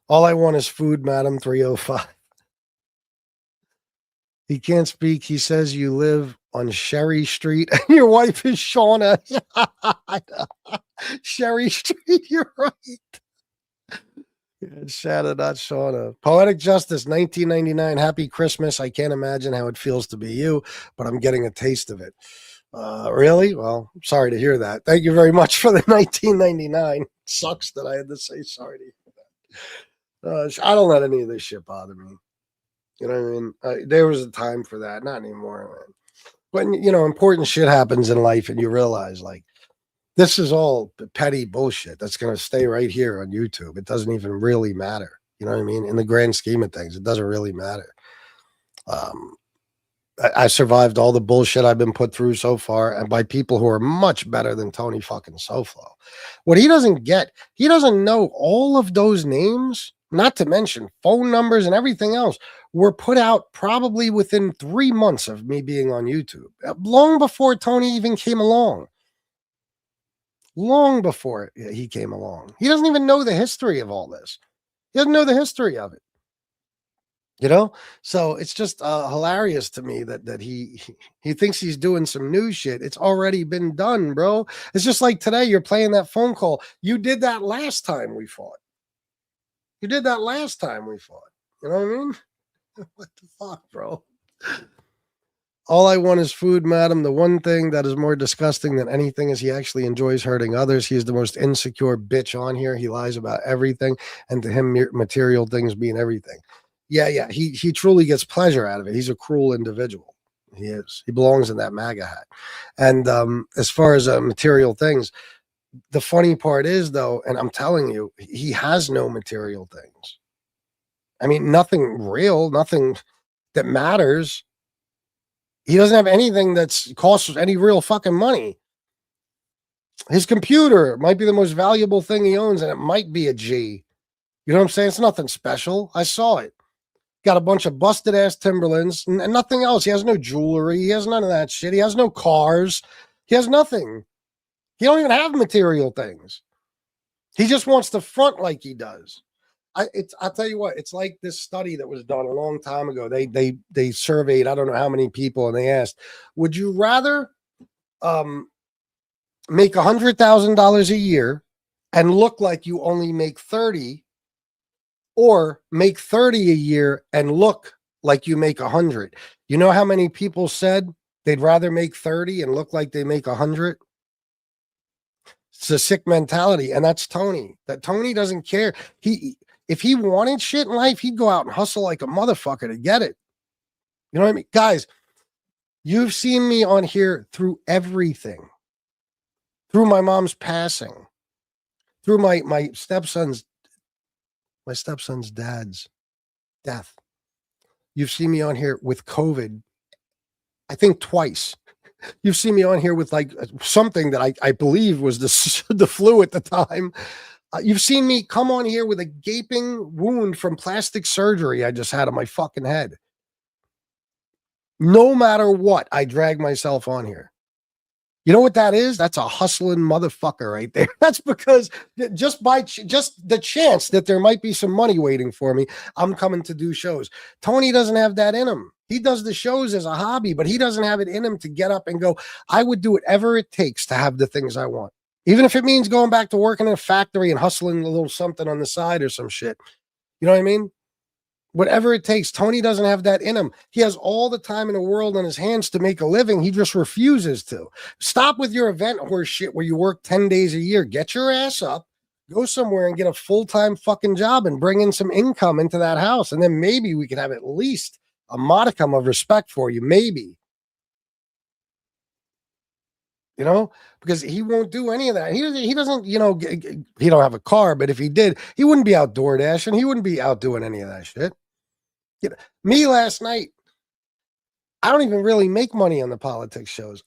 All I want is food, Madam 305. He can't speak. He says you live on Sherry Street and your wife is Shauna. Sherry Street, you're right. Shanna, not Shauna. Poetic Justice, 1999. Happy Christmas. I can't imagine how it feels to be you, but I'm getting a taste of it. Really? Well, sorry to hear that. Thank you very much for the 1999. Sucks that I had to say sorry to you. I don't let any of this shit bother me. You know what I mean? There was a time for that. Not anymore, man. When, important shit happens in life and you realize, like, this is all petty bullshit that's going to stay right here on YouTube. It doesn't even really matter. You know what I mean? In the grand scheme of things, it doesn't really matter. I survived all the bullshit I've been put through so far, and by people who are much better than Tony fucking SoFlo. What he doesn't get, he doesn't know all of those names, not to mention phone numbers and everything else, were put out probably within 3 months of me being on YouTube, long before Tony even came along. Long before he came along. He doesn't even know the history of all this. He doesn't know the history of it. You know, so it's just hilarious to me that he thinks he's doing some new shit. It's already been done, bro. It's just like today. You're playing that phone call. You did that last time we fought. You did that last time we fought. You know what I mean? What the fuck, bro? All I want is food, madam. The one thing that is more disgusting than anything is he actually enjoys hurting others. He is the most insecure bitch on here. He lies about everything, and to him, material things mean everything. Yeah. He truly gets pleasure out of it. He's a cruel individual. He is. He belongs in that MAGA hat. And as far as material things, the funny part is, though, and I'm telling you, he has no material things. I mean, nothing real, nothing that matters. He doesn't have anything that's costs any real fucking money. His computer might be the most valuable thing he owns, and it might be a G. You know what I'm saying? It's nothing special. I saw it. Got a bunch of busted ass Timberlands and nothing else. He has no jewelry. He has none of that shit. He has no cars. He has nothing. He don't even have material things. He just wants to front like he does. I'll tell you what, it's like this study that was done a long time ago. They surveyed, I don't know how many people, and they asked, would you rather make $100,000 a year and look like you only make 30, or make 30 a year and look like you make 100? You know how many people said they'd rather make 30 and look like they make 100? It's a sick mentality, and that's Tony. That Tony doesn't care. If he wanted shit in life, he'd go out and hustle like a motherfucker to get it. You know what I mean? Guys, you've seen me on here through everything. Through my mom's passing. Through my stepson's dad's death. You've seen me on here with COVID, I think twice. You've seen me on here with like something that I believe was the flu at the time. You've seen me come on here with a gaping wound from plastic surgery I just had on my fucking head. No matter what, I drag myself on here. You know what that is? That's a hustling motherfucker right there. That's because just the chance that there might be some money waiting for me, I'm coming to do shows. Tony doesn't have that in him. He does the shows as a hobby, but he doesn't have it in him to get up and go, I would do whatever it takes to have the things I want. Even if it means going back to working in a factory and hustling a little something on the side or some shit. You know what I mean? Whatever it takes. Tony doesn't have that in him. He has all the time in the world on his hands to make a living. He just refuses to. Stop with your event horse shit where you work 10 days a year. Get your ass up, go somewhere and get a full-time fucking job and bring in some income into that house. And then maybe we could have at least a modicum of respect for you. Maybe. You know, because he won't do any of that. He doesn't, you know, he don't have a car, but if he did, he wouldn't be out door dashing. He wouldn't be out doing any of that shit. You know, me last night, I don't even really make money on the politics shows.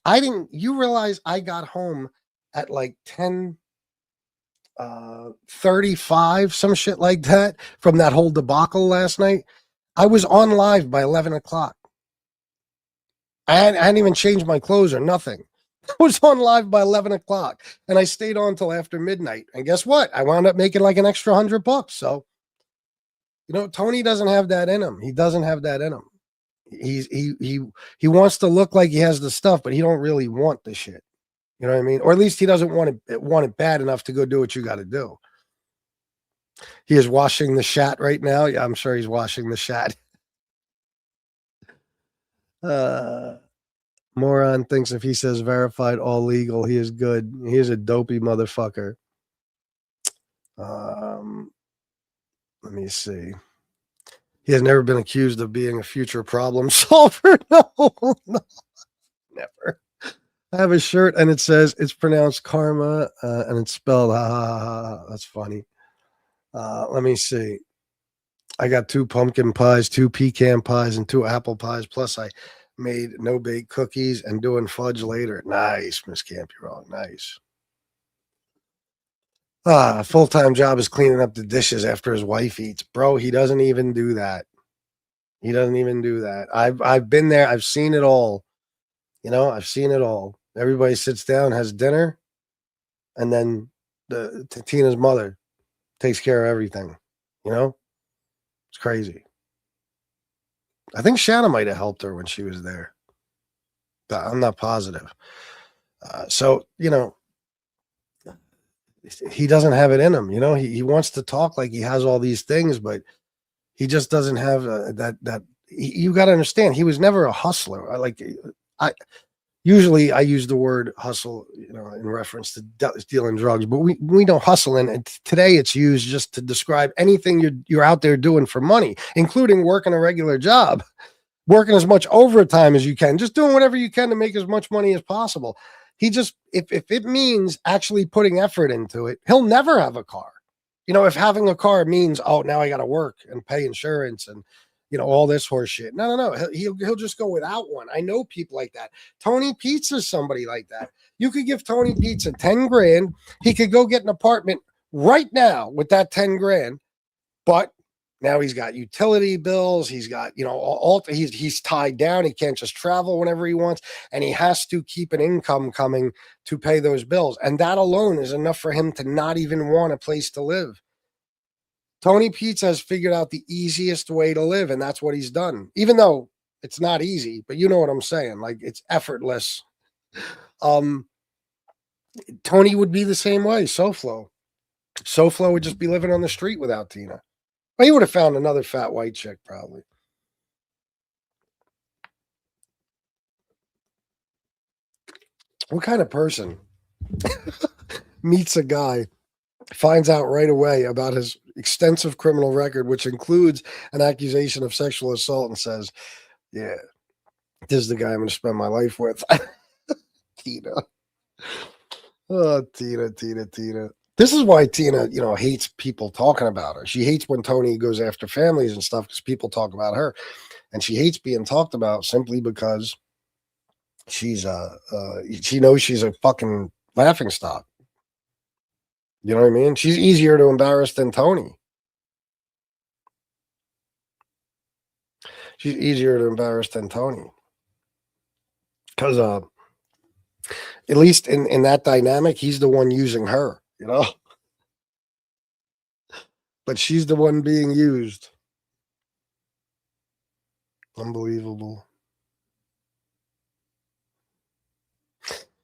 You realize I got home at like 10:35, some shit like that from that whole debacle last night. I was on live by 11 o'clock. I hadn't even changed my clothes or nothing. I was on live by 11 o'clock and I stayed on till after midnight. And guess what? I wound up making like an extra $100. So, you know, Tony doesn't have that in him. He doesn't have that in him. He wants to look like he has the stuff, but he don't really want the shit. You know what I mean? Or at least he doesn't want it bad enough to go do what you got to do. He is washing the shat right now. Yeah, I'm sure he's washing the shat. Moron thinks if he says verified all legal, he is good. He is a dopey motherfucker. Let me see. He has never been accused of being a future problem solver. No, never. I have a shirt and it says it's pronounced karma and it's spelled ha ha ha. That's funny. Let me see. I got 2 pumpkin pies, 2 pecan pies, and 2 apple pies. Plus, I made no-bake cookies and doing fudge later. Nice, Miss Campurong. Nice. Full-time job is cleaning up the dishes after his wife eats. Bro, he doesn't even do that. He doesn't even do that. I've been there. I've seen it all. You know, I've seen it all. Everybody sits down, has dinner, and then Tina's mother takes care of everything. You know? It's crazy. I think Shanna might have helped her when she was there, but I'm not positive. So, you know, he doesn't have it in him. You know, he wants to talk like he has all these things, but he just doesn't have you got to understand, he was never a hustler. I usually I use the word hustle, you know, in reference to dealing drugs, but we don't hustle. And today it's used just to describe anything you're out there doing for money, including working a regular job, working as much overtime as you can, just doing whatever you can to make as much money as possible. He just, if it means actually putting effort into it, he'll never have a car. You know, if having a car means, oh, now I got to work and pay insurance and, you know, all this horse shit. No. He'll just go without one. I know people like that. Tony Pizza's somebody like that. You could give Tony Pizza 10 grand. He could go get an apartment right now with that 10 grand. But now he's got utility bills. He's got, you know, he's tied down. He can't just travel whenever he wants. And he has to keep an income coming to pay those bills. And that alone is enough for him to not even want a place to live. Tony Pizza has figured out the easiest way to live, and that's what he's done. Even though it's not easy, but you know what I'm saying. Like, it's effortless. Tony would be the same way. SoFlo would just be living on the street without Tina. Well, he would have found another fat white chick, probably. What kind of person meets a guy, finds out right away about his extensive criminal record, which includes an accusation of sexual assault, and says, yeah, this is the guy I'm going to spend my life with? Tina. Oh, Tina. This is why Tina, you know, hates people talking about her. She hates when Tony goes after families and stuff because people talk about her. And she hates being talked about simply because she knows she's a fucking laughingstock. You know what I mean? She's easier to embarrass than Tony. She's easier to embarrass than Tony. Because at least in that dynamic, he's the one using her, you know? But she's the one being used. Unbelievable.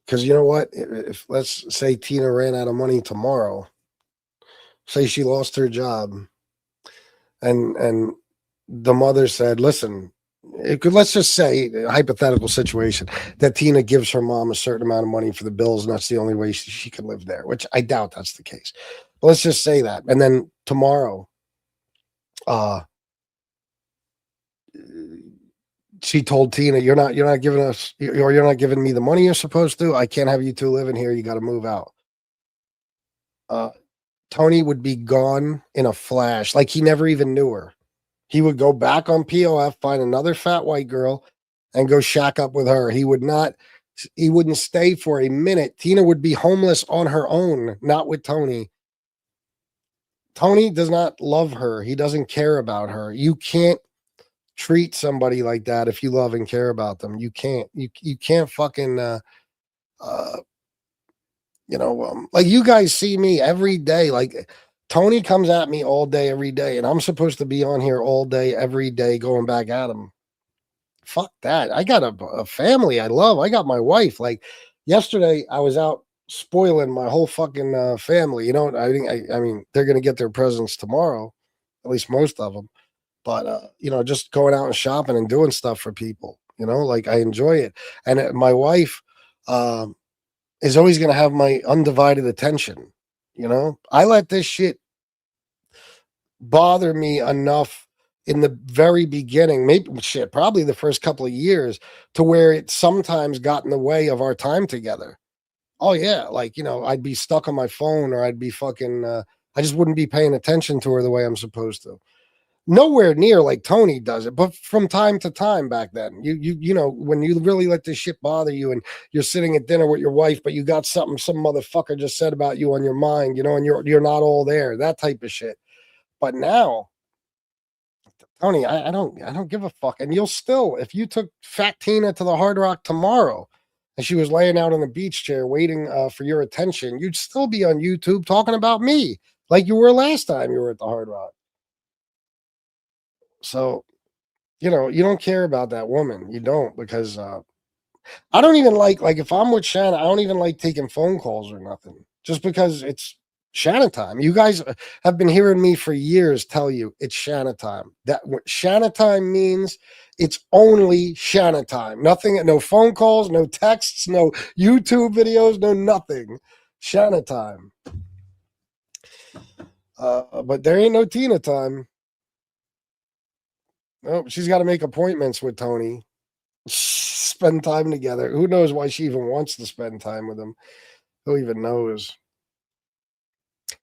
Because you know what? If let's say Tina ran out of money tomorrow, say she lost her job, and the mother said, listen, let's just say a hypothetical situation that Tina gives her mom a certain amount of money for the bills, and that's the only way she can live there, which I doubt that's the case. But let's just say that. And then tomorrow, she told Tina, you're not giving us, or you're not giving me the money you're supposed to. I can't have you two living here. You got to move out. Tony would be gone in a flash. Like he never even knew her. He would go back on POF, find another fat white girl, and go shack up with her. He wouldn't stay for a minute. Tina would be homeless on her own, not with Tony. Tony does not love her. He doesn't care about her. You can't treat somebody like that if you love and care about them. You can't. You can't fucking like you guys see me every day. Like Tony comes at me all day, every day, and I'm supposed to be on here all day, every day, going back at him. Fuck that. I got a family I love. I got my wife. Like yesterday, I was out spoiling my whole fucking family. You know, I mean, they're gonna get their presents tomorrow, at least most of them. But just going out and shopping and doing stuff for people. You know, like I enjoy it, and my wife is always gonna have my undivided attention. You know, I let this shit bother me enough in the very beginning, probably the first couple of years, to where it sometimes got in the way of our time together. Oh yeah, like I'd be stuck on my phone, or I'd be fucking I just wouldn't be paying attention to her the way I'm supposed to. Nowhere near like Tony does it, but from time to time back then, you know, when you really let this shit bother you, and you're sitting at dinner with your wife, but you got something some motherfucker just said about you on your mind, and you're not all there, that type of shit. But now, Tony, I don't give a fuck. And you'll still, if you took Fat Tina to the Hard Rock tomorrow, and she was laying out on the beach chair waiting for your attention, you'd still be on YouTube talking about me like you were last time you were at the Hard Rock. So you know, you don't care about that woman. You don't, because I don't even like if I'm with Shanna, I don't even like taking phone calls or nothing, just because it's Shanna time. You guys have been hearing me for years tell you it's Shanna time. That what Shanna time means, it's only Shanna time. Nothing, no phone calls, no texts, no YouTube videos, no nothing. Shanna time. But there ain't no Tina time. Oh, she's got to make appointments with Tony. Spend time together. Who knows why she even wants to spend time with him? Who even knows?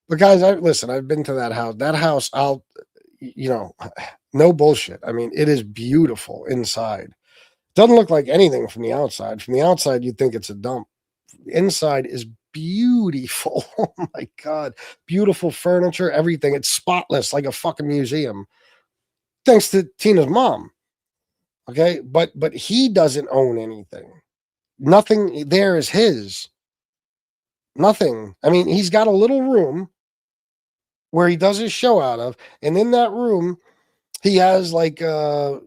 But guys, listen, I've been to that house. That house, no bullshit. I mean, it is beautiful inside. Doesn't look like anything from the outside. From the outside, you'd think it's a dump. Inside is beautiful. Oh my God. Beautiful furniture, everything. It's spotless, like a fucking museum. Thanks to Tina's mom. Okay. But he doesn't own anything. Nothing there is his. Nothing. I mean, he's got a little room where he does his show out of, and in that room, he has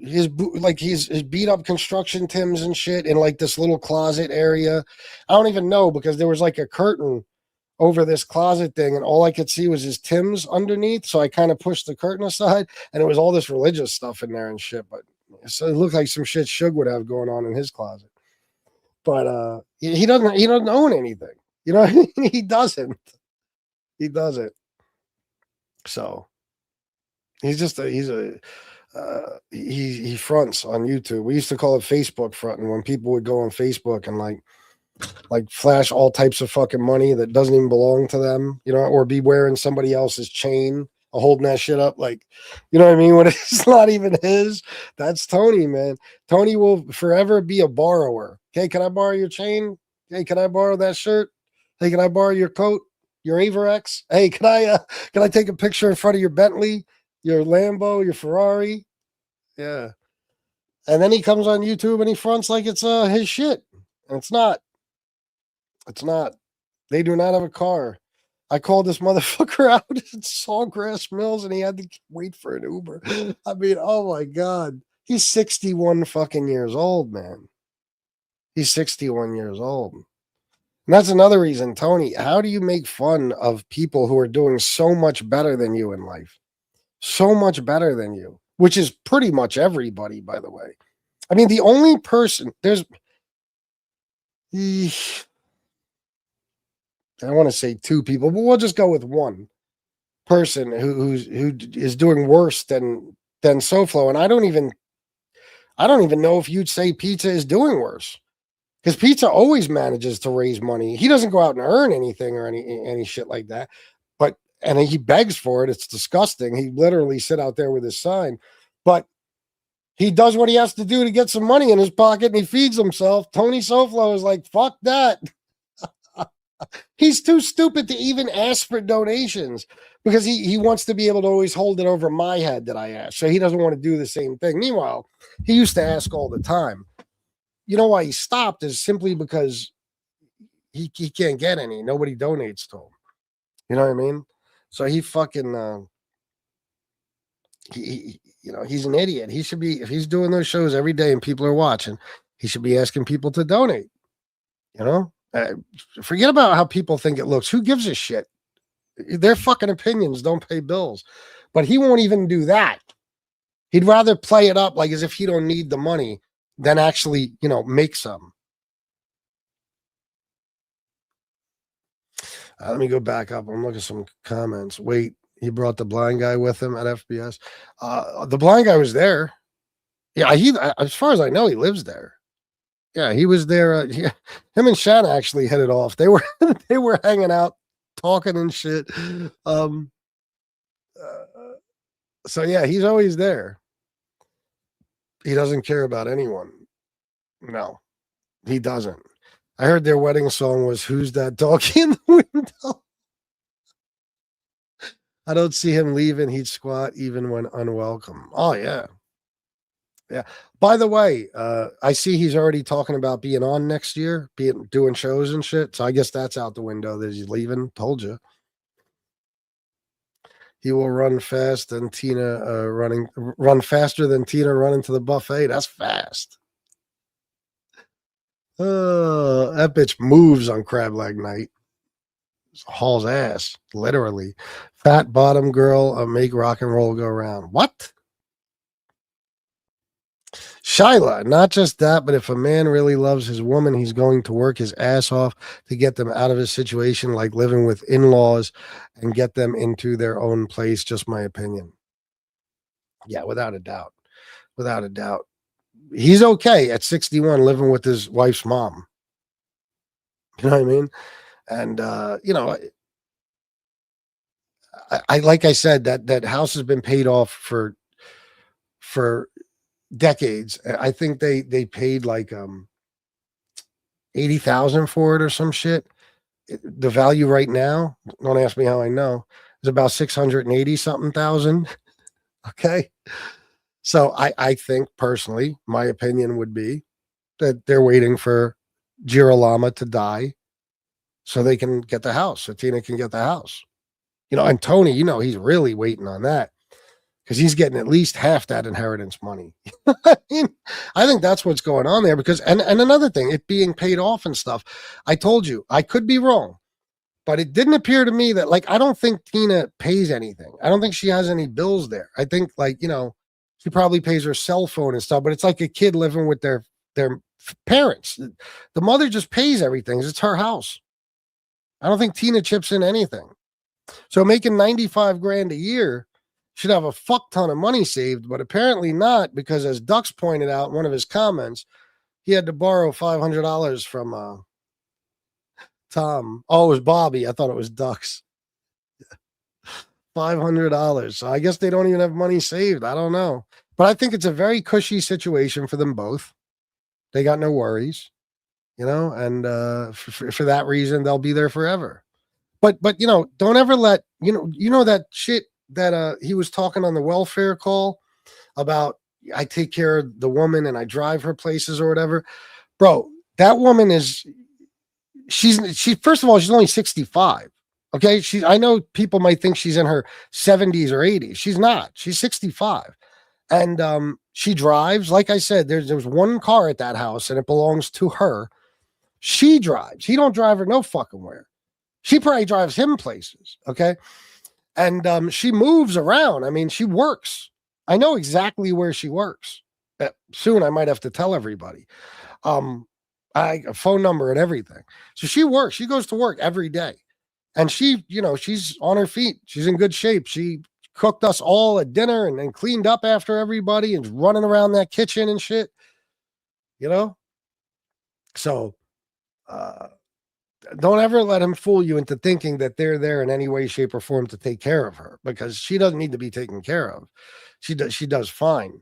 his beat up construction Tims and shit in like this little closet area. I don't even know, because there was like a curtain over this closet thing, and all I could see was his Tims underneath. So I kind of pushed the curtain aside, and it was all this religious stuff in there and shit. But so it looked like some shit Suge would have going on in his closet. But he doesn't own anything. You know, he doesn't. He doesn't. So he fronts on YouTube. We used to call it Facebook fronting, when people would go on Facebook and like flash all types of fucking money that doesn't even belong to them, you know, or be wearing somebody else's chain, holding that shit up, like, you know what I mean, when it's not even his. That's Tony, man. Tony will forever be a borrower. Okay, can I borrow your chain? Hey, can I borrow that shirt? Hey, can I borrow your coat? Your Averex? Hey, can I take a picture in front of your Bentley, your Lambo, your Ferrari? Yeah. And then he comes on YouTube and he fronts like it's his shit. And it's not. It's not. They do not have a car. I called this motherfucker out at Sawgrass Mills, and he had to wait for an Uber. I mean, oh my God. He's 61 fucking years old, man. He's 61 years old. And that's another reason, Tony, how do you make fun of people who are doing so much better than you in life? So much better than you, which is pretty much everybody, by the way. I mean, the only person, I want to say two people, but we'll just go with one person who is doing worse than SoFlo. And I don't even know if you'd say Pizza is doing worse. Because Pizza always manages to raise money. He doesn't go out and earn anything or any shit like that. And he begs for it. It's disgusting. He literally sit out there with his sign. But he does what he has to do to get some money in his pocket, and he feeds himself. Tony SoFlo is like, fuck that. He's too stupid to even ask for donations, because he wants to be able to always hold it over my head that I ask. So he doesn't want to do the same thing. Meanwhile, he used to ask all the time. You know why he stopped is simply because he can't get any. Nobody donates to him. You know what I mean? So he fucking he's an idiot. He should be, if he's doing those shows every day and people are watching, he should be asking people to donate. You know, forget about how people think it looks. Who gives a shit? Their fucking opinions don't pay bills. But he won't even do that. He'd rather play it up like as if he don't need the money than actually, make some. Let me go back up. I'm looking at some comments. Wait, he brought the blind guy with him at FBS. The blind guy was there. Yeah, as far as I know, he lives there. Yeah, he was there. Him and Shanna actually headed off. They were they were hanging out, talking and shit. So yeah, he's always there. He doesn't care about anyone. No, he doesn't. I heard their wedding song was "Who's That Doggy in the Window?" I don't see him leaving. He'd squat even when unwelcome. Oh yeah. Yeah. By the way, I see he's already talking about being on next year, doing shows and shit. So I guess that's out the window that he's leaving. Told you. He will run fast than Tina run faster than Tina running to the buffet. That's fast. That bitch moves on crab leg night. Hauls ass, literally. Fat bottom girl, make rock and roll go round. What? Shyla, not just that, but if a man really loves his woman, he's going to work his ass off to get them out of his situation, like living with in-laws, and get them into their own place. Just my opinion. Yeah, without a doubt. Without a doubt. He's okay at 61 living with his wife's mom. You know what I mean? And, you know, I like I said, that house has been paid off for decades. I think they paid like 80,000 for it or some shit. The value right now, don't ask me how I know, is about 680 something thousand. Okay. So I think personally, my opinion would be that they're waiting for Girolamo to die so they can get the house, so Tina can get the house. You know, and Tony, you know, he's really waiting on that because he's getting at least half that inheritance money. I mean, I think that's what's going on there because, and another thing, it being paid off and stuff. I told you, I could be wrong, but it didn't appear to me that, like, I don't think Tina pays anything. I don't think she has any bills there. I think, like, you know, she probably pays her cell phone and stuff, but it's like a kid living with their parents. The mother just pays everything. It's her house. I don't think Tina chips in anything. So making 95 grand a year should have a fuck ton of money saved, but apparently not, because as Dux pointed out in one of his comments, he had to borrow $500 from Tom. Oh, it was Bobby. I thought it was Dux. $500. So I guess they don't even have money saved. I don't know. But I think it's a very cushy situation for them both. They got no worries, you know, and for that reason, they'll be there forever. But you know, don't ever let, you know that shit that he was talking on the welfare call about, I take care of the woman and I drive her places or whatever. Bro, that woman she first of all, she's only 65. Okay. I know people might think she's in her 70s or 80s. She's not. She's 65. And she drives. Like I said, there's one car at that house and it belongs to her. She drives. He don't drive her no fucking where. She probably drives him places. Okay. And she moves around. I mean, she works. I know exactly where she works. Soon I might have to tell everybody. A phone number and everything. So she works. She goes to work every day. And she, you know, she's on her feet. She's in good shape. She cooked us all a dinner and cleaned up after everybody and running around that kitchen and shit. You know? So don't ever let him fool you into thinking that they're there in any way, shape, or form to take care of her, because she doesn't need to be taken care of. She does fine.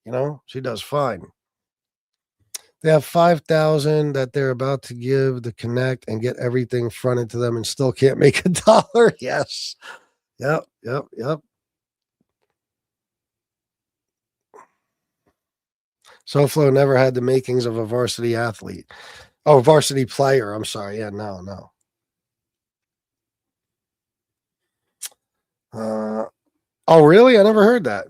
You know, she does fine. They have 5,000 that they're about to give the connect and get everything fronted to them and still can't make $1. Yes. Yep. SoFlo never had the makings of a varsity athlete. Oh, varsity player. I'm sorry. Yeah, no. Oh, really? I never heard that.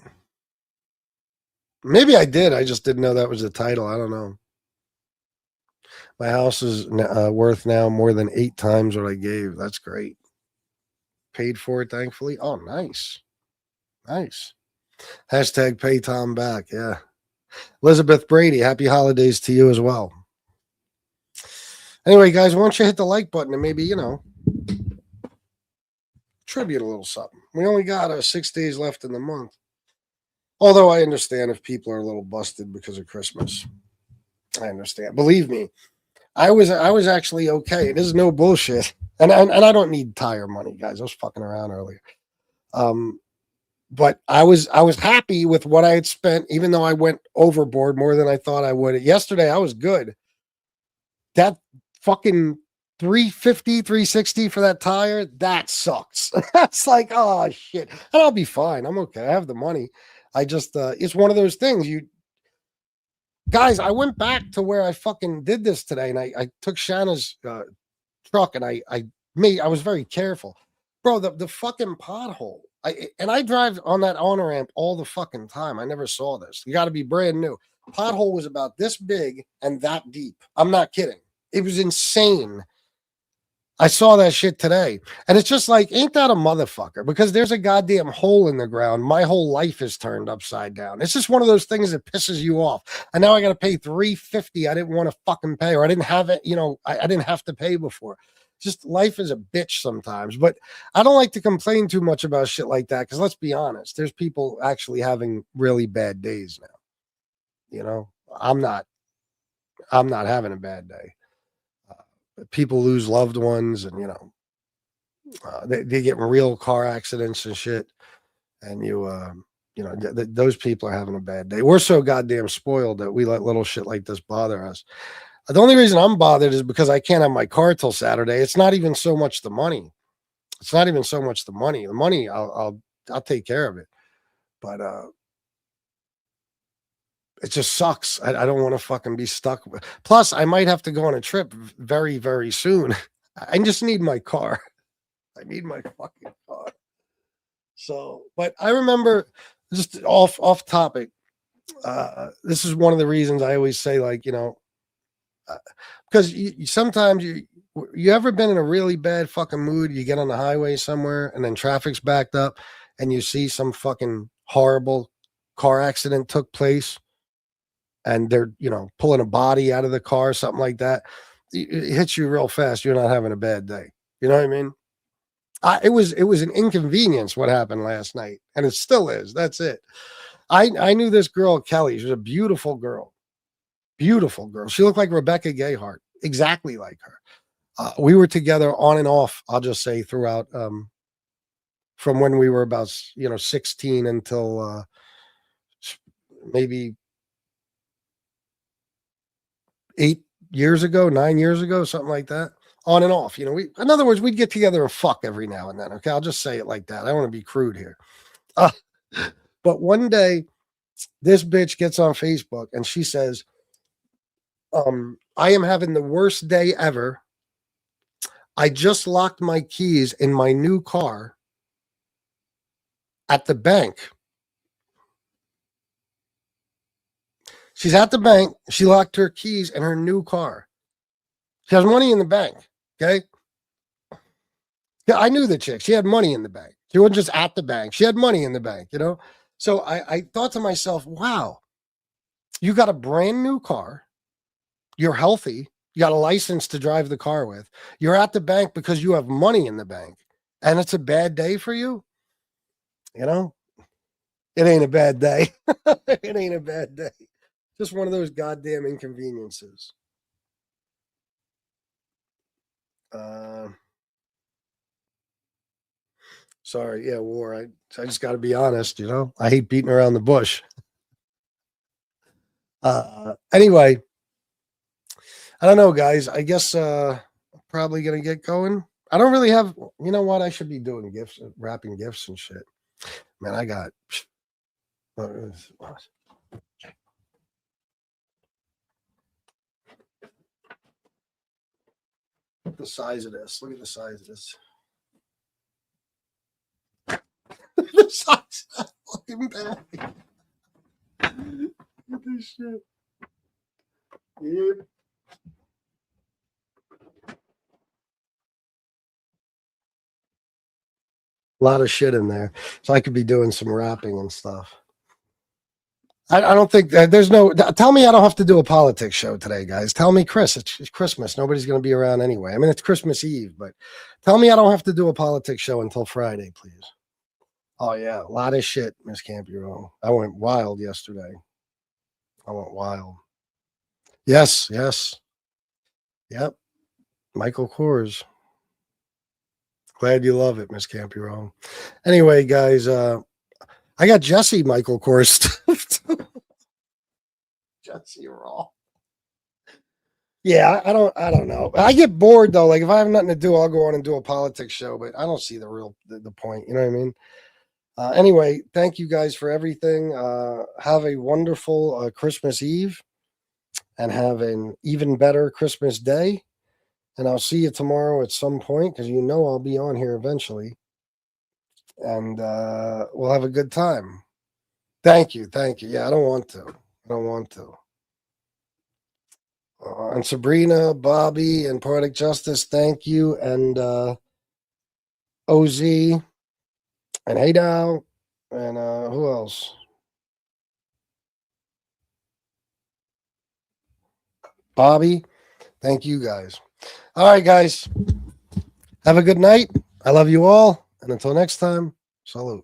Maybe I did. I just didn't know that was the title. I don't know. My house is worth now more than 8 times what I gave. That's great. Paid for it, thankfully. Oh, nice. Hashtag pay Tom back. Yeah. Elizabeth Brady, happy holidays to you as well. Anyway, guys, why don't you hit the like button and maybe, you know, tribute a little something. We only got 6 days left in the month. Although I understand if people are a little busted because of Christmas. I understand. Believe me, I was actually okay. It is no bullshit. And I don't need tire money, guys. I was fucking around earlier. But I was happy with what I had spent, even though I went overboard more than I thought I would. Yesterday, I was good. That fucking 350, 360 for that tire, that sucks. That's like, oh shit. And I'll be fine. I'm okay. I have the money. I just it's one of those things. Guys, I went back to where I fucking did this today, and I took Shanna's truck and I was very careful. Bro, the fucking pothole. I drive on that on-ramp all the fucking time. I never saw this. You got to be brand new. Pothole was about this big and that deep. I'm not kidding. It was insane. I saw that shit today. And it's just like, ain't that a motherfucker? Because there's a goddamn hole in the ground. My whole life is turned upside down. It's just one of those things that pisses you off. And now I got to pay $350 I didn't want to fucking pay, or I didn't have it, I didn't have to pay before. Just life is a bitch sometimes. But I don't like to complain too much about shit like that, because let's be honest, there's people actually having really bad days now. I'm not having a bad day. People lose loved ones, and they get in real car accidents and shit, and those people are having a bad day. We're so goddamn spoiled that we let little shit like this bother us. The only reason I'm bothered is because I can't have my car till Saturday. It's not even so much the money. The money I'll take care of it, but it just sucks. I don't want to fucking be stuck. Plus, I might have to go on a trip very, very soon. I just need my car. I need my fucking car. So, but I remember, just off topic. This is one of the reasons I always say, like, because sometimes you ever been in a really bad fucking mood? You get on the highway somewhere and then traffic's backed up and you see some fucking horrible car accident took place, and they're, pulling a body out of the car, something like that. It hits you real fast. You're not having a bad day. You know what I mean? It was an inconvenience what happened last night, and it still is. That's it. I knew this girl, Kelly. She was a beautiful girl. Beautiful girl. She looked like Rebecca Gayheart, exactly like her. We were together on and off, I'll just say, throughout, from when we were about, 16 until maybe 9 years ago, something like that, on and off. In other words, we'd get together and fuck every now and then. Okay. I'll just say it like that. I don't want to be crude here. But one day this bitch gets on Facebook and she says, I am having the worst day ever. I just locked my keys in my new car at the bank. She's at the bank. She locked her keys in her new car. She has money in the bank. Okay. Yeah, I knew the chick. She had money in the bank. She wasn't just at the bank. She had money in the bank, So I thought to myself, wow, you got a brand new car. You're healthy. You got a license to drive the car with. You're at the bank because you have money in the bank. And it's a bad day for you. It ain't a bad day. It ain't a bad day. Just one of those goddamn inconveniences. Sorry. Yeah, war. I just got to be honest, I hate beating around the bush. Anyway, I don't know, guys. I guess I'm probably going to get going. I don't really have, you know what? I should be doing gifts, wrapping gifts and shit. Man, I got... Look at the size of this. Look at the size of this. The size of that fucking bag. Look at this shit. Yep. A lot of shit in there. So I could be doing some wrapping and stuff. I don't think that there's no... Tell me I don't have to do a politics show today, guys. Tell me, Chris, it's Christmas. Nobody's going to be around anyway. I mean, it's Christmas Eve, but tell me I don't have to do a politics show until Friday, please. Oh, yeah. A lot of shit, Miss Campuro. I went wild yesterday. I went wild. Yes. Yep. Michael Kors. Glad you love it, Miss Campuro. Anyway, guys, I got Jesse Michael Kors stuff. Jesse Raw. Yeah, I don't know. I get bored though. Like if I have nothing to do, I'll go on and do a politics show, but I don't see the point. You know what I mean? Anyway, thank you guys for everything. Have a wonderful Christmas Eve and have an even better Christmas Day. And I'll see you tomorrow at some point because I'll be on here eventually. and we'll have a good time. Thank you. Yeah, I don't want to. And Sabrina, Bobby, and Poetic Justice, thank you. And OZ, and Hey Dow, and who else? Bobby, thank you guys. All right, guys. Have a good night. I love you all. And until next time, salute.